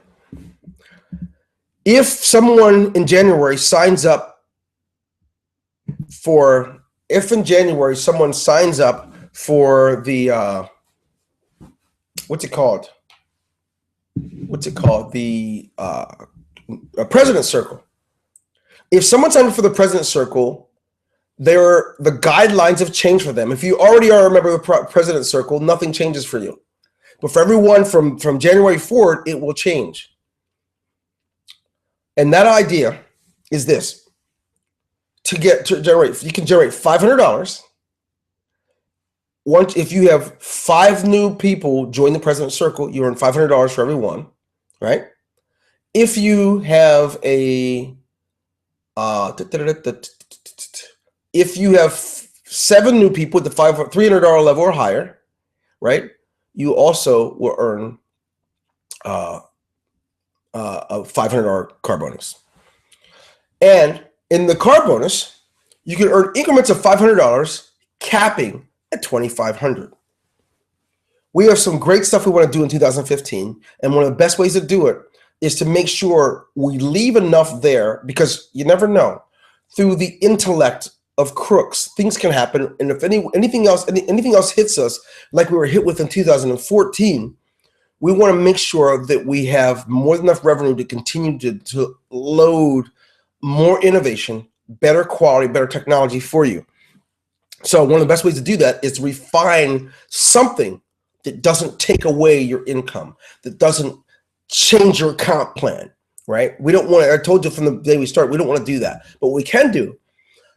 If someone in January signs up for, if in January someone signs up for the, what's it called? The President's Circle. If someone signed up for the President's Circle, the guidelines have changed for them. If you already are a member of the President's Circle, nothing changes for you. But for everyone from January forward, it will change. And that idea is this: you can generate $500. If you have 5 new people join the President's Circle, you earn $500 for every one, right? If you have if you have 7 new people at the $300 level or higher, right? You also will earn a $500 car bonus. And in the car bonus, you can earn increments of $500, capping at $2,500. We have some great stuff we want to do in 2015, and one of the best ways to do it is to make sure we leave enough there, because you never know. Through the intellect of crooks, things can happen, and if anything else hits us, like we were hit with in 2014, we want to make sure that we have more than enough revenue to continue to load more innovation, better quality, better technology for you. So one of the best ways to do that is to refine something that doesn't take away your income, that doesn't change your comp plan, right? We don't want to, I told you from the day we start, we don't want to do that. But what we can do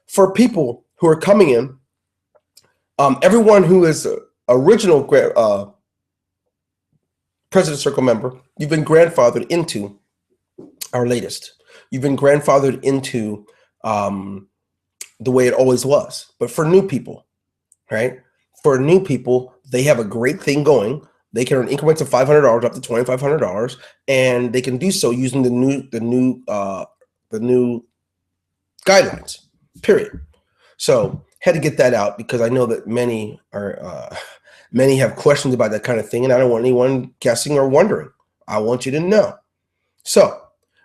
for people who are coming in, everyone who is original President's Circle member, you've been grandfathered into our latest. You've been grandfathered into the way it always was. But for new people, right? For new people, they have a great thing going. They can earn increments of $500 up to $2,500, and they can do so using the new guidelines. Period. So had to get that out because I know that many have questions about that kind of thing, and I don't want anyone guessing or wondering. I want you to know. So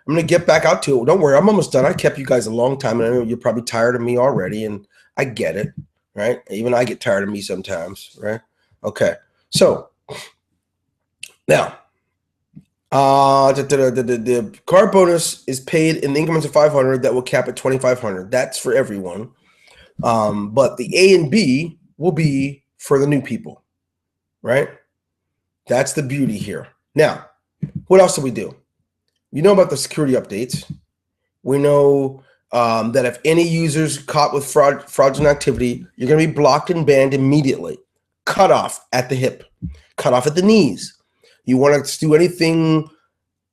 I'm going to get back out to it. Don't worry, I'm almost done. I kept you guys a long time, and I know you're probably tired of me already, and I get it, right? Even I get tired of me sometimes, right? Okay, so now the car bonus is paid in increments of $500 that will cap at $2,500. That's for everyone, but the A and B will be for the new people, right? That's the beauty here. Now, what else do we do? You know about the security updates. We know that if any users caught with fraudulent activity, you're going to be blocked and banned immediately. Cut off at the hip, cut off at the knees. You want to do anything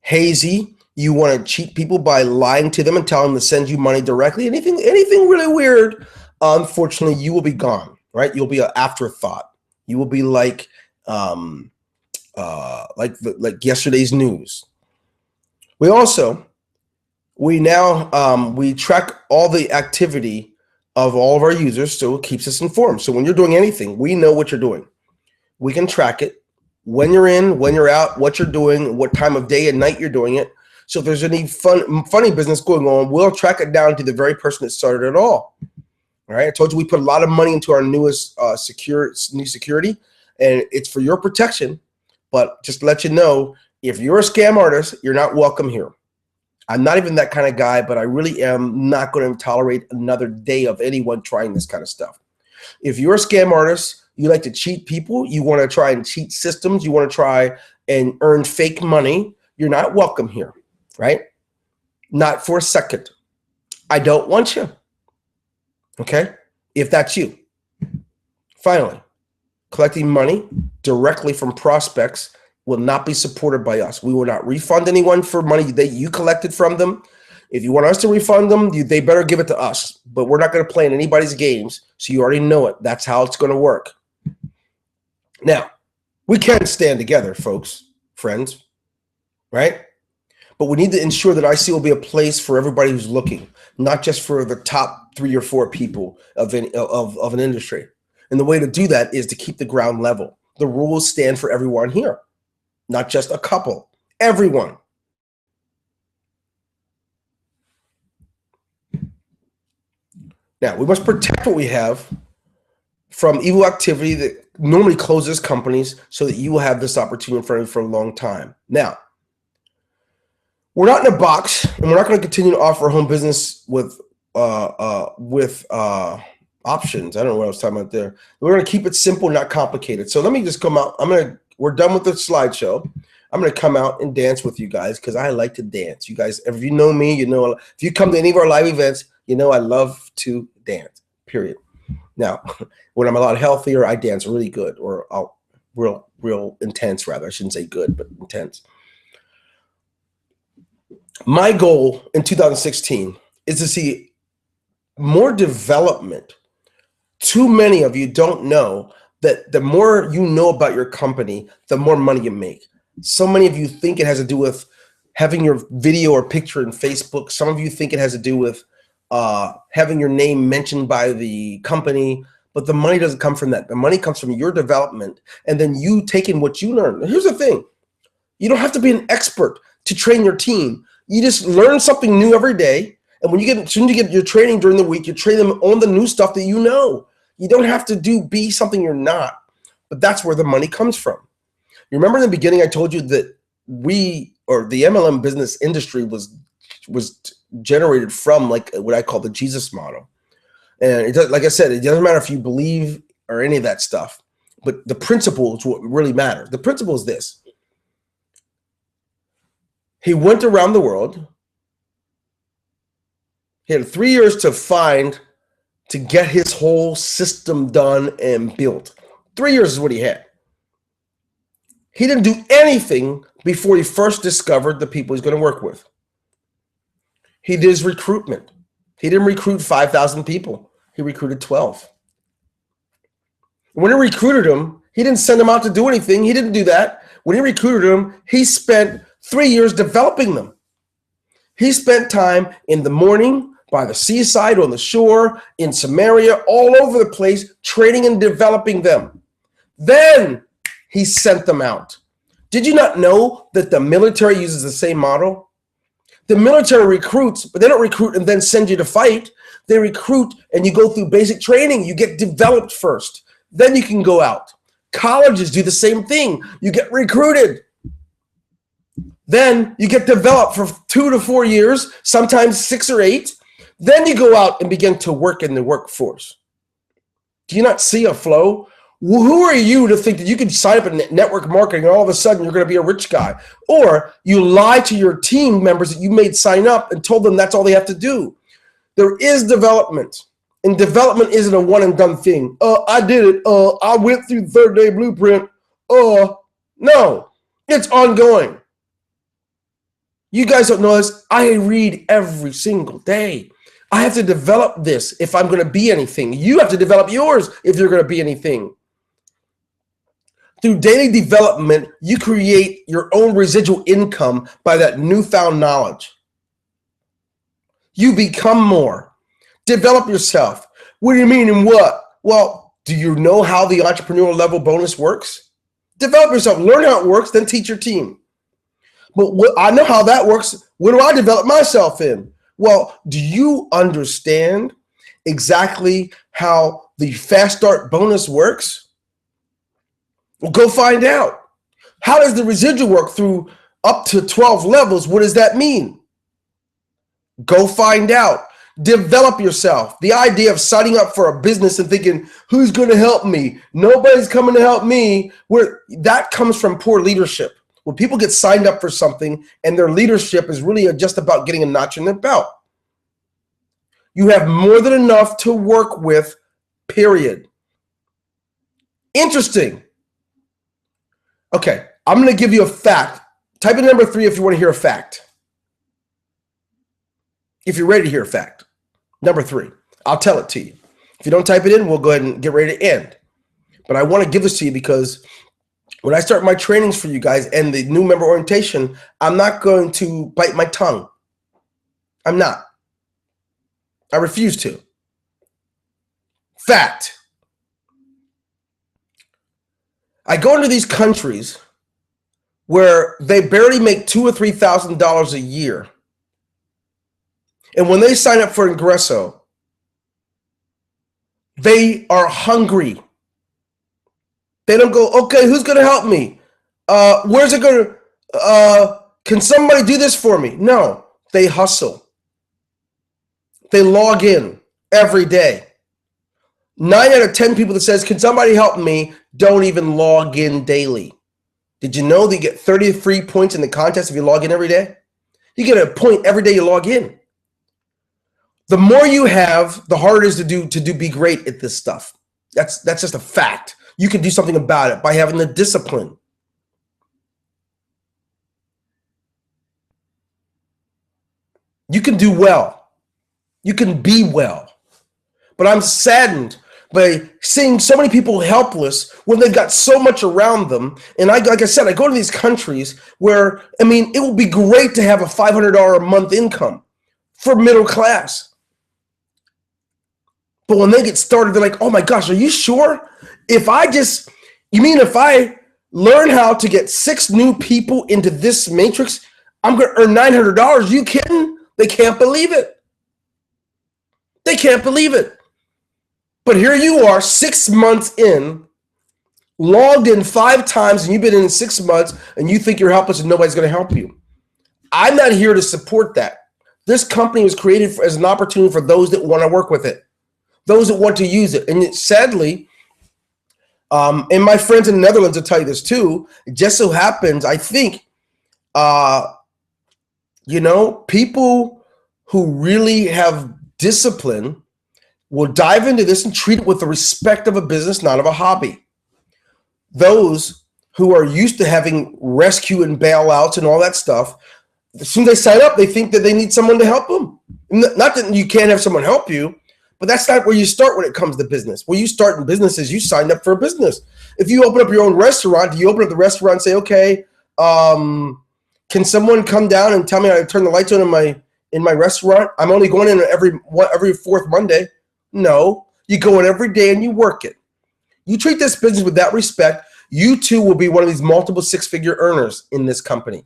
hazy, you want to cheat people by lying to them and telling them to send you money directly, anything really weird, unfortunately, you will be gone, right? You'll be an afterthought. You will be like yesterday's news. We track all the activity of all of our users, so it keeps us informed. So when you're doing anything, we know what you're doing. We can track it, when you're in, when you're out, what you're doing, what time of day and night you're doing it. So if there's any funny business going on, we'll track it down to the very person that started it all. All right, I told you we put a lot of money into our newest new security, and it's for your protection. But just to let you know, if you're a scam artist, you're not welcome here. I'm not even that kind of guy, but I really am not going to tolerate another day of anyone trying this kind of stuff. If you're a scam artist, you like to cheat people, you want to try and cheat systems, you want to try and earn fake money, you're not welcome here, right? Not for a second. I don't want you. Okay? If that's you. Finally, collecting money directly from prospects will not be supported by us. We will not refund anyone for money that you collected from them. If you want us to refund them, they better give it to us. But we're not going to play in anybody's games, so you already know it. That's how it's going to work. Now, we can stand together, folks, friends, right? But we need to ensure that IC will be a place for everybody who's looking, not just for the top 3 or 4 people of an industry. And the way to do that is to keep the ground level. The rules stand for everyone here, not just a couple, everyone. Now, we must protect what we have from evil activity that normally closes companies so that you will have this opportunity in front of you for a long time. Now, we're not in a box, and we're not going to continue to offer home business with options. I don't know what I was talking about there. We're going to keep it simple, not complicated. So let me just come out. We're done with the slideshow. I'm going to come out and dance with you guys because I like to dance. You guys, if you know me, you know, if you come to any of our live events, you know I love to dance, period. Now, when I'm a lot healthier, I dance really good, or real intense, rather. I shouldn't say good, but intense. My goal in 2016 is to see more development. Too many of you don't know that the more you know about your company, the more money you make. So many of you think it has to do with having your video or picture in Facebook. Some of you think it has to do with having your name mentioned by the company, but the money doesn't come from that. The money comes from your development and then you taking what you learn. Here's the thing. You don't have to be an expert to train your team. You just learn something new every day. And when as soon as you get your training during the week, you train them on the new stuff that you know. You don't have to be something you're not, but that's where the money comes from. You remember in the beginning, I told you that the MLM business industry was generated from like what I call the Jesus model. And like I said, it doesn't matter if you believe or any of that stuff, but the principle is what really matters. The principle is this. He went around the world. He had 3 years to get his whole system done and built. 3 years is what he had. He didn't do anything before he first discovered the people he's going to work with. He did his recruitment. He didn't recruit 5,000 people. He recruited 12. When he recruited them, he didn't send them out to do anything. He didn't do that. When he recruited them, he spent 3 years developing them. He spent time in the morning by the seaside, on the shore, in Samaria, all over the place, training and developing them. Then he sent them out. Did you not know that the military uses the same model? The military recruits, but they don't recruit and then send you to fight. They recruit and you go through basic training. You get developed first. Then you can go out. Colleges do the same thing. You get recruited. Then you get developed for 2 to 4 years, sometimes 6 or 8. Then you go out and begin to work in the workforce. Do you not see a flow? Well, who are you to think that you can sign up in network marketing and all of a sudden you're going to be a rich guy? Or you lie to your team members that you made sign up and told them that's all they have to do. There is development. And development isn't a one and done thing. I did it. I went through the 30-day blueprint. No, it's ongoing. You guys don't know this. I read every single day. I have to develop this if I'm going to be anything. You have to develop yours if you're going to be anything. Through daily development, you create your own residual income by that newfound knowledge. You become more. Develop yourself. What do you mean and what? Well, do you know how the entrepreneurial level bonus works? Develop yourself. Learn how it works, then teach your team. But I know how that works. What do I develop myself in? Well, do you understand exactly how the Fast Start bonus works? Well, go find out. How does the residual work through up to 12 levels? What does that mean? Go find out. Develop yourself. The idea of signing up for a business and thinking, who's going to help me? Nobody's coming to help me. That comes from poor leadership. When people get signed up for something and their leadership is really just about getting a notch in their belt. You have more than enough to work with, period. Interesting. Okay, I'm going to give you a fact. Type in number 3 if you want to hear a fact. If you're ready to hear a fact. Number 3. I'll tell it to you. If you don't type it in, we'll go ahead and get ready to end. But I want to give this to you because when I start my trainings for you guys and the new member orientation, I'm not going to bite my tongue. I'm not. I refuse to. Fact. I go into these countries where they barely make $2,000 or $3,000 a year. And when they sign up for Ingresso, they are hungry. They don't go, okay, who's going to help me? Where's it going to, can somebody do this for me? No, they hustle. They log in every day. 9 out of 10 people that says, can somebody help me, don't even log in daily. Did you know that you get 33 points in the contest if you log in every day? You get a point every day you log in. The more you have, the harder it is to be great at this stuff. That's just a fact. You can do something about it by having the discipline. You can do well. You can be well. But I'm saddened by seeing so many people helpless when they've got so much around them. And like I said, I go to these countries where, I mean, it would be great to have a $500 a month income for middle class. But when they get started, they're like, oh my gosh, are you sure? If I learn how to get 6 new people into this matrix, I'm going to earn $900. You kidding? They can't believe it. They can't believe it. But here you are, 6 months in, logged in 5 times, and you've been in 6 months, and you think you're helpless and nobody's going to help you. I'm not here to support that. This company was created as an opportunity for those that want to work with it, those that want to use it. And sadly, and my friends in the Netherlands will tell you this too, it just so happens, I think, people who really have discipline will dive into this and treat it with the respect of a business, not of a hobby. Those who are used to having rescue and bailouts and all that stuff, as soon as they sign up, they think that they need someone to help them. Not that you can't have someone help you, but that's not where you start when it comes to business. Where you start in business is you signed up for a business. If you open up your own restaurant, do you open up the restaurant and say, okay, can someone come down and tell me how to turn the lights on in my restaurant? I'm only going in every fourth Monday. No, you go in every day and you work it. You treat this business with that respect, you too will be one of these multiple 6-figure earners in this company.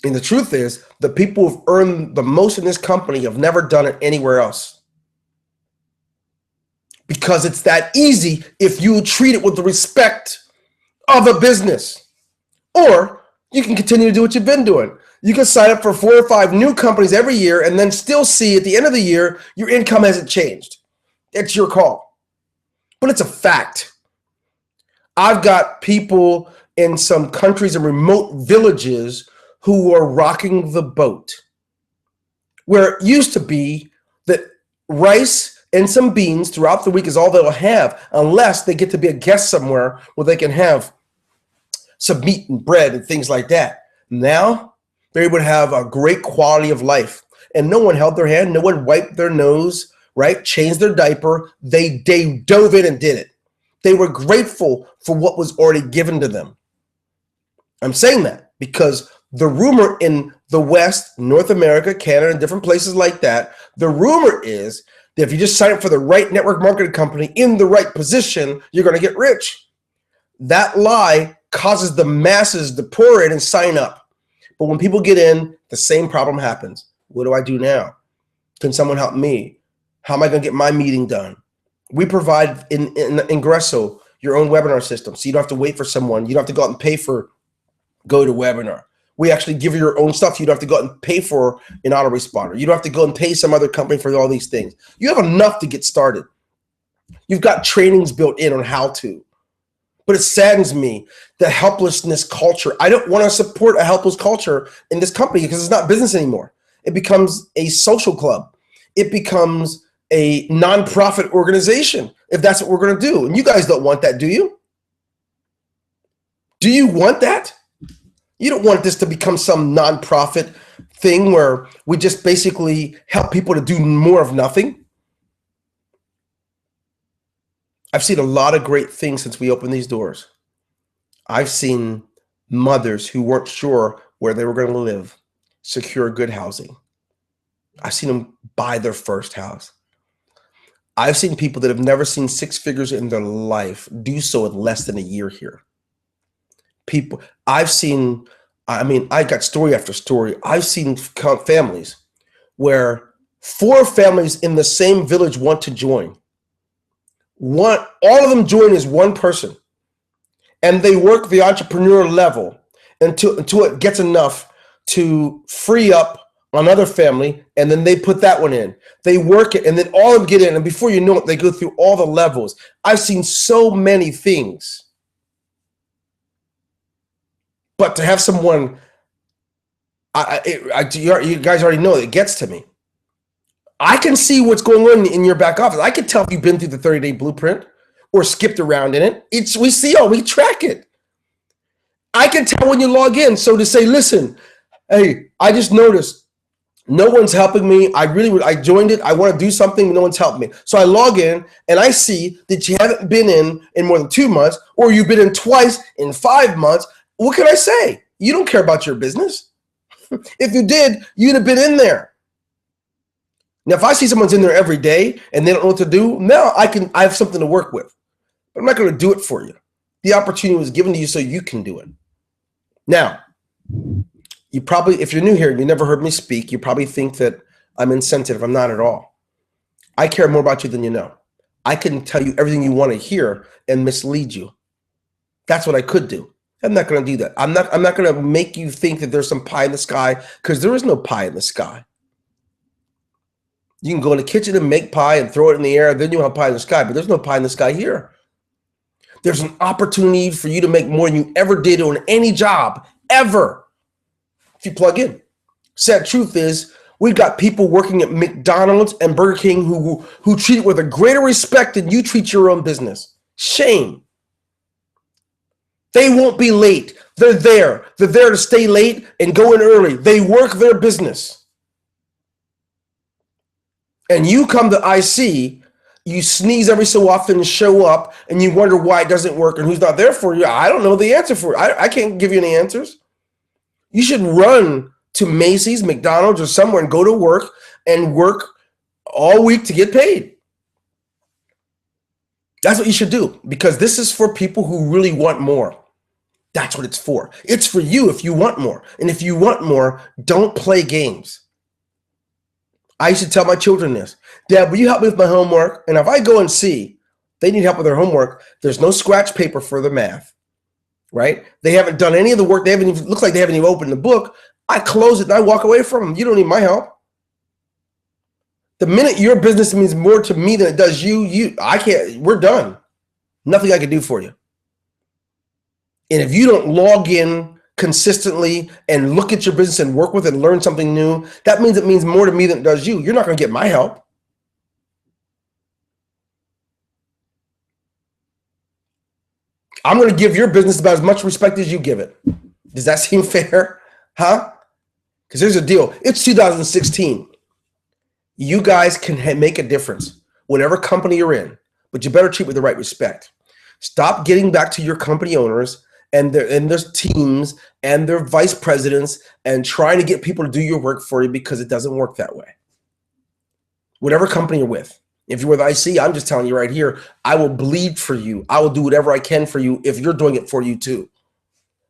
And the truth is, the people who've earned the most in this company have never done it anywhere else. Because it's that easy if you treat it with the respect of a business. Or you can continue to do what you've been doing. You can sign up for 4 or 5 new companies every year and then still see at the end of the year, your income hasn't changed. It's your call. But it's a fact. I've got people in some countries and remote villages who are rocking the boat, where it used to be that rice and some beans throughout the week is all they'll have, unless they get to be a guest somewhere where they can have some meat and bread and things like that. Now they're able to have a great quality of life, and no one held their hand, no one wiped their nose, right? Changed their diaper. They dove in and did it. They were grateful for what was already given to them. I'm saying that because the rumor in the West, North America, Canada, and different places like that, the rumor is that if you just sign up for the right network marketing company in the right position, you're going to get rich. That lie causes the masses to pour in and sign up. But when people get in, the same problem happens. What do I do now? Can someone help me? How am I going to get my meeting done? We provide in Ingresso your own webinar system, so you don't have to wait for someone. You don't have to go out and pay for GoToWebinar. We actually give you your own stuff. You don't have to go out and pay for an autoresponder. You don't have to go and pay some other company for all these things. You have enough to get started. You've got trainings built in on how to. But it saddens me, the helplessness culture. I don't want to support a helpless culture in this company because it's not business anymore. It becomes a social club. It becomes a nonprofit organization, if that's what we're going to do. And you guys don't want that, do you? Do you want that? You don't want this to become some nonprofit thing where we just basically help people to do more of nothing. I've seen a lot of great things since we opened these doors. I've seen mothers who weren't sure where they were going to live secure good housing. I've seen them buy their first house. I've seen people that have never seen six figures in their life do so in less than a year here. People I've seen, I mean, I got story after story. I've seen families where four families in the same village want to join. All of them join as one person, and they work the entrepreneur level until it gets enough to free up another family, and then they put that one in. They work it, and then all of them get in, and before you know it, they go through all the levels. I've seen so many things. But to have someone, you guys already know it gets to me. I can see what's going on in your back office. I can tell if you've been through the 30-day blueprint or skipped around in it. We track it. I can tell when you log in. So to say, listen, hey, I just noticed no one's helping me. I joined it. I want to do something. No one's helping me. So I log in and I see that you haven't been in more than 2 months, or you've been in twice in 5 months. What can I say? You don't care about your business. If you did, you'd have been in there. Now, if I see someone's in there every day and they don't know what to do, now I have something to work with. But I'm not going to do it for you. The opportunity was given to you so you can do it. Now, you probably, if you're new here and you never heard me speak, you probably think that I'm insensitive. I'm not at all. I care more about you than you know. I can tell you everything you want to hear and mislead you. That's what I could do. I'm not going to do that. I'm not going to make you think that there's some pie in the sky, because there is no pie in the sky. You can go in the kitchen and make pie and throw it in the air, then you'll have pie in the sky, but there's no pie in the sky here. There's an opportunity for you to make more than you ever did on any job, ever, if you plug in. Sad truth is, we've got people working at McDonald's and Burger King who treat it with a greater respect than you treat your own business. Shame. They won't be late. They're there. They're there to stay late and go in early. They work their business. And you come to IC, you sneeze every so often and show up, and you wonder why it doesn't work and who's not there for you. I don't know the answer for it. I can't give you any answers. You should run to Macy's, McDonald's, or somewhere and go to work and work all week to get paid. That's what you should do, because this is for people who really want more. That's what it's for. It's for you if you want more. And if you want more, don't play games. I used to tell my children this: Dad, will you help me with my homework? And if I go and see they need help with their homework, there's no scratch paper for the math, right? They haven't done any of the work. Looks like they haven't even opened the book. I close it and I walk away from them. You don't need my help. The minute your business means more to me than it does we're done. Nothing I can do for you. And if you don't log in consistently and look at your business and work with it and learn something new, that means it means more to me than it does you. You're not going to get my help. I'm going to give your business about as much respect as you give it. Does that seem fair? Huh? Because here's the deal. It's 2016. You guys can make a difference, whatever company you're in, but you better treat with the right respect. Stop getting back to your company owners and their teams and their vice presidents and trying to get people to do your work for you, because it doesn't work that way. Whatever company you're with. If you're with IC, I'm just telling you right here, I will bleed for you. I will do whatever I can for you if you're doing it for you too.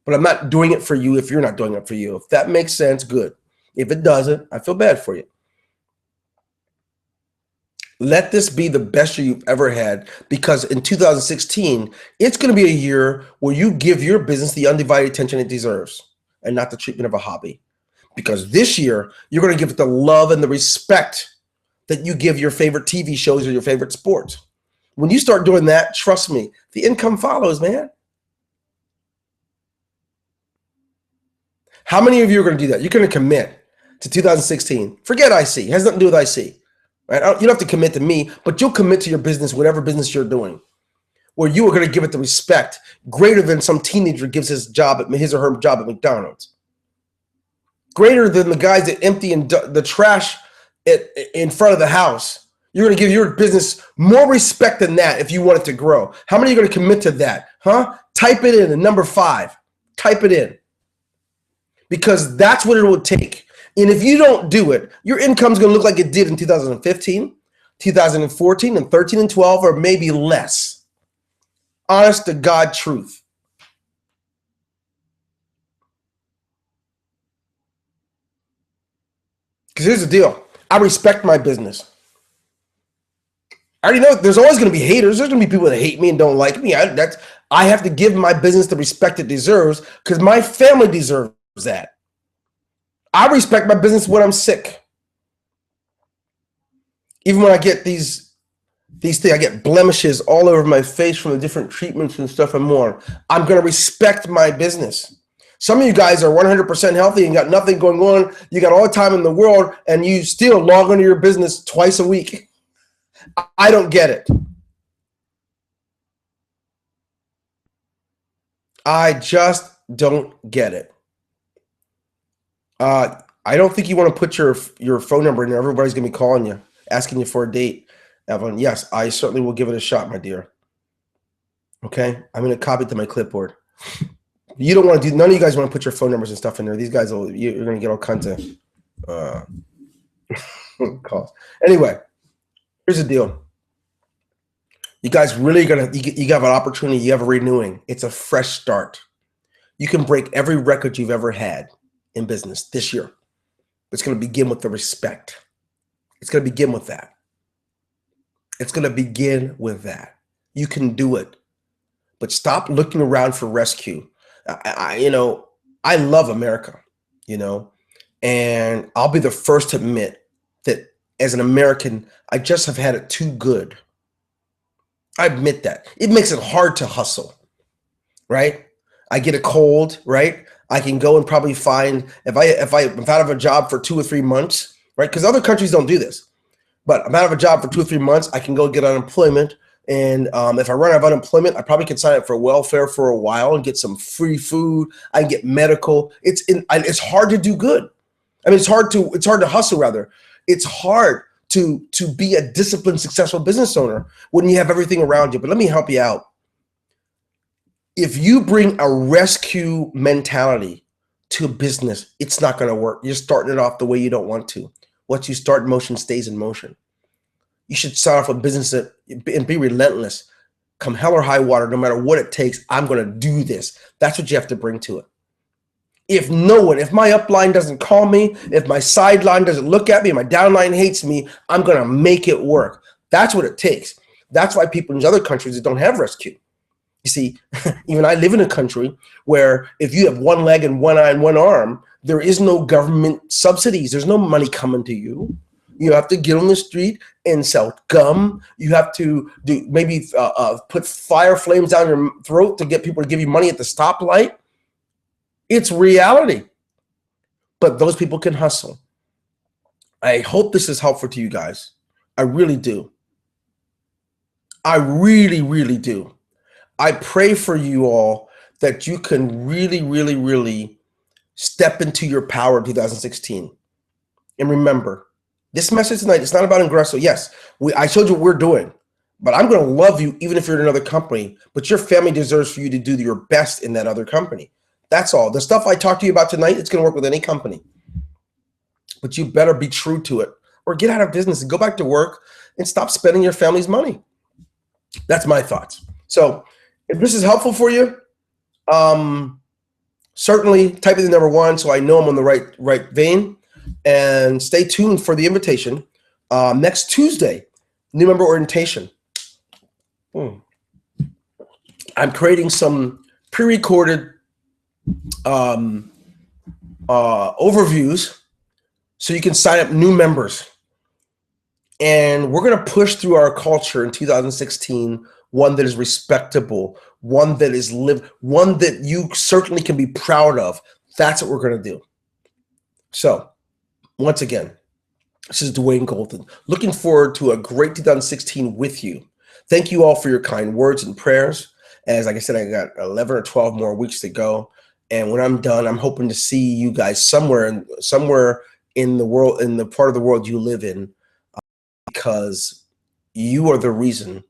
But I'm not doing it for you if you're not doing it for you. If that makes sense, good. If it doesn't, I feel bad for you. Let this be the best year you've ever had, because in 2016, it's going to be a year where you give your business the undivided attention it deserves and not the treatment of a hobby. Because this year, you're going to give it the love and the respect that you give your favorite TV shows or your favorite sports. When you start doing that, trust me, the income follows, man. How many of you are going to do that? You're going to commit to 2016. Forget IC. It has nothing to do with IC. Right? You don't have to commit to me, but you'll commit to your business, whatever business you're doing, where you are going to give it the respect greater than some teenager gives his or her job at McDonald's. Greater than the guys that empty the trash in front of the house. You're going to give your business more respect than that if you want it to grow. How many are going to commit to that? Huh? Type it in number 5. Type it in. Because that's what it will take. And if you don't do it, your income's going to look like it did in 2015, 2014 and 13 and 12, or maybe less. Honest to God truth. Because here's the deal. I respect my business. I already know there's always going to be haters. There's going to be people that hate me and don't like me. I have to give my business the respect it deserves because my family deserves that. I respect my business when I'm sick. Even when I get these things, I get blemishes all over my face from the different treatments and stuff and more. I'm going to respect my business. Some of you guys are 100% healthy and got nothing going on. You got all the time in the world and you still log into your business twice a week. I don't get it. I just don't get it. I don't think you want to put your phone number in there. Everybody's going to be calling you, asking you for a date. Evelyn, yes, I certainly will give it a shot, my dear. Okay, I'm going to copy it to my clipboard. You don't want to do, none of you guys want to put your phone numbers and stuff in there. These guys, you're going to get all kinds of calls. Anyway, here's the deal. You guys really you have an opportunity, you have a renewing. It's a fresh start. You can break every record you've ever had in business this year. It's going to begin with the respect. It's going to begin with that. It's going to begin with that. You can do it. But stop looking around for rescue. I love America, and I'll be the first to admit that as an American, I just have had it too good. I admit that. It makes it hard to hustle, right? I get a cold, right? I can go and probably find, if I'm out of a job for 2 or 3 months, right? Because other countries don't do this. But I'm out of a job for 2 or 3 months, I can go get unemployment. And if I run out of unemployment, I probably can sign up for welfare for a while and get some free food. I can get medical. It's hard to do good. I mean, it's hard to hustle rather. It's hard to be a disciplined, successful business owner when you have everything around you. But let me help you out. If you bring a rescue mentality to a business, it's not going to work. You're starting it off the way you don't want to. What you start in motion stays in motion. You should start off a business and be relentless. Come hell or high water, no matter what it takes, I'm going to do this. That's what you have to bring to it. If my upline doesn't call me, if my sideline doesn't look at me, my downline hates me, I'm going to make it work. That's what it takes. That's why people in these other countries that don't have rescue. You see, even I live in a country where if you have one leg and one eye and one arm, there is no government subsidies. There's no money coming to you. You have to get on the street and sell gum. You have to put fire flames down your throat to get people to give you money at the stoplight. It's reality. But those people can hustle. I hope this is helpful to you guys. I really do. I really, really do. I pray for you all that you can really, really, really step into your power in 2016. And remember, this message tonight, it's not about Ingresso. Yes, I showed you what we're doing, but I'm going to love you even if you're in another company, but your family deserves for you to do your best in that other company. That's all. The stuff I talked to you about tonight, it's going to work with any company, but you better be true to it or get out of business and go back to work and stop spending your family's money. That's my thoughts. So if this is helpful for you, certainly type in the number 1 so I know I'm on the right vein. And stay tuned for the invitation. Next Tuesday, new member orientation. I'm creating some pre-recorded overviews so you can sign up new members. And we're going to push through our culture in 2016, one that is respectable, one that is one that you certainly can be proud of. That's what we're going to do. So, once again, this is Dwayne Golden. Looking forward to a great 2016 with you. Thank you all for your kind words and prayers. As like I said, I got 11 or 12 more weeks to go. And when I'm done, I'm hoping to see you guys somewhere in the world, in the part of the world you live in, because you are the reason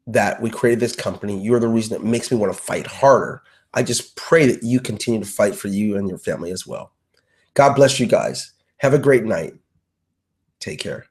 that we created this company. You're the reason that makes me want to fight harder. I just pray that you continue to fight for you and your family as well. God bless you guys. Have a great night. Take care.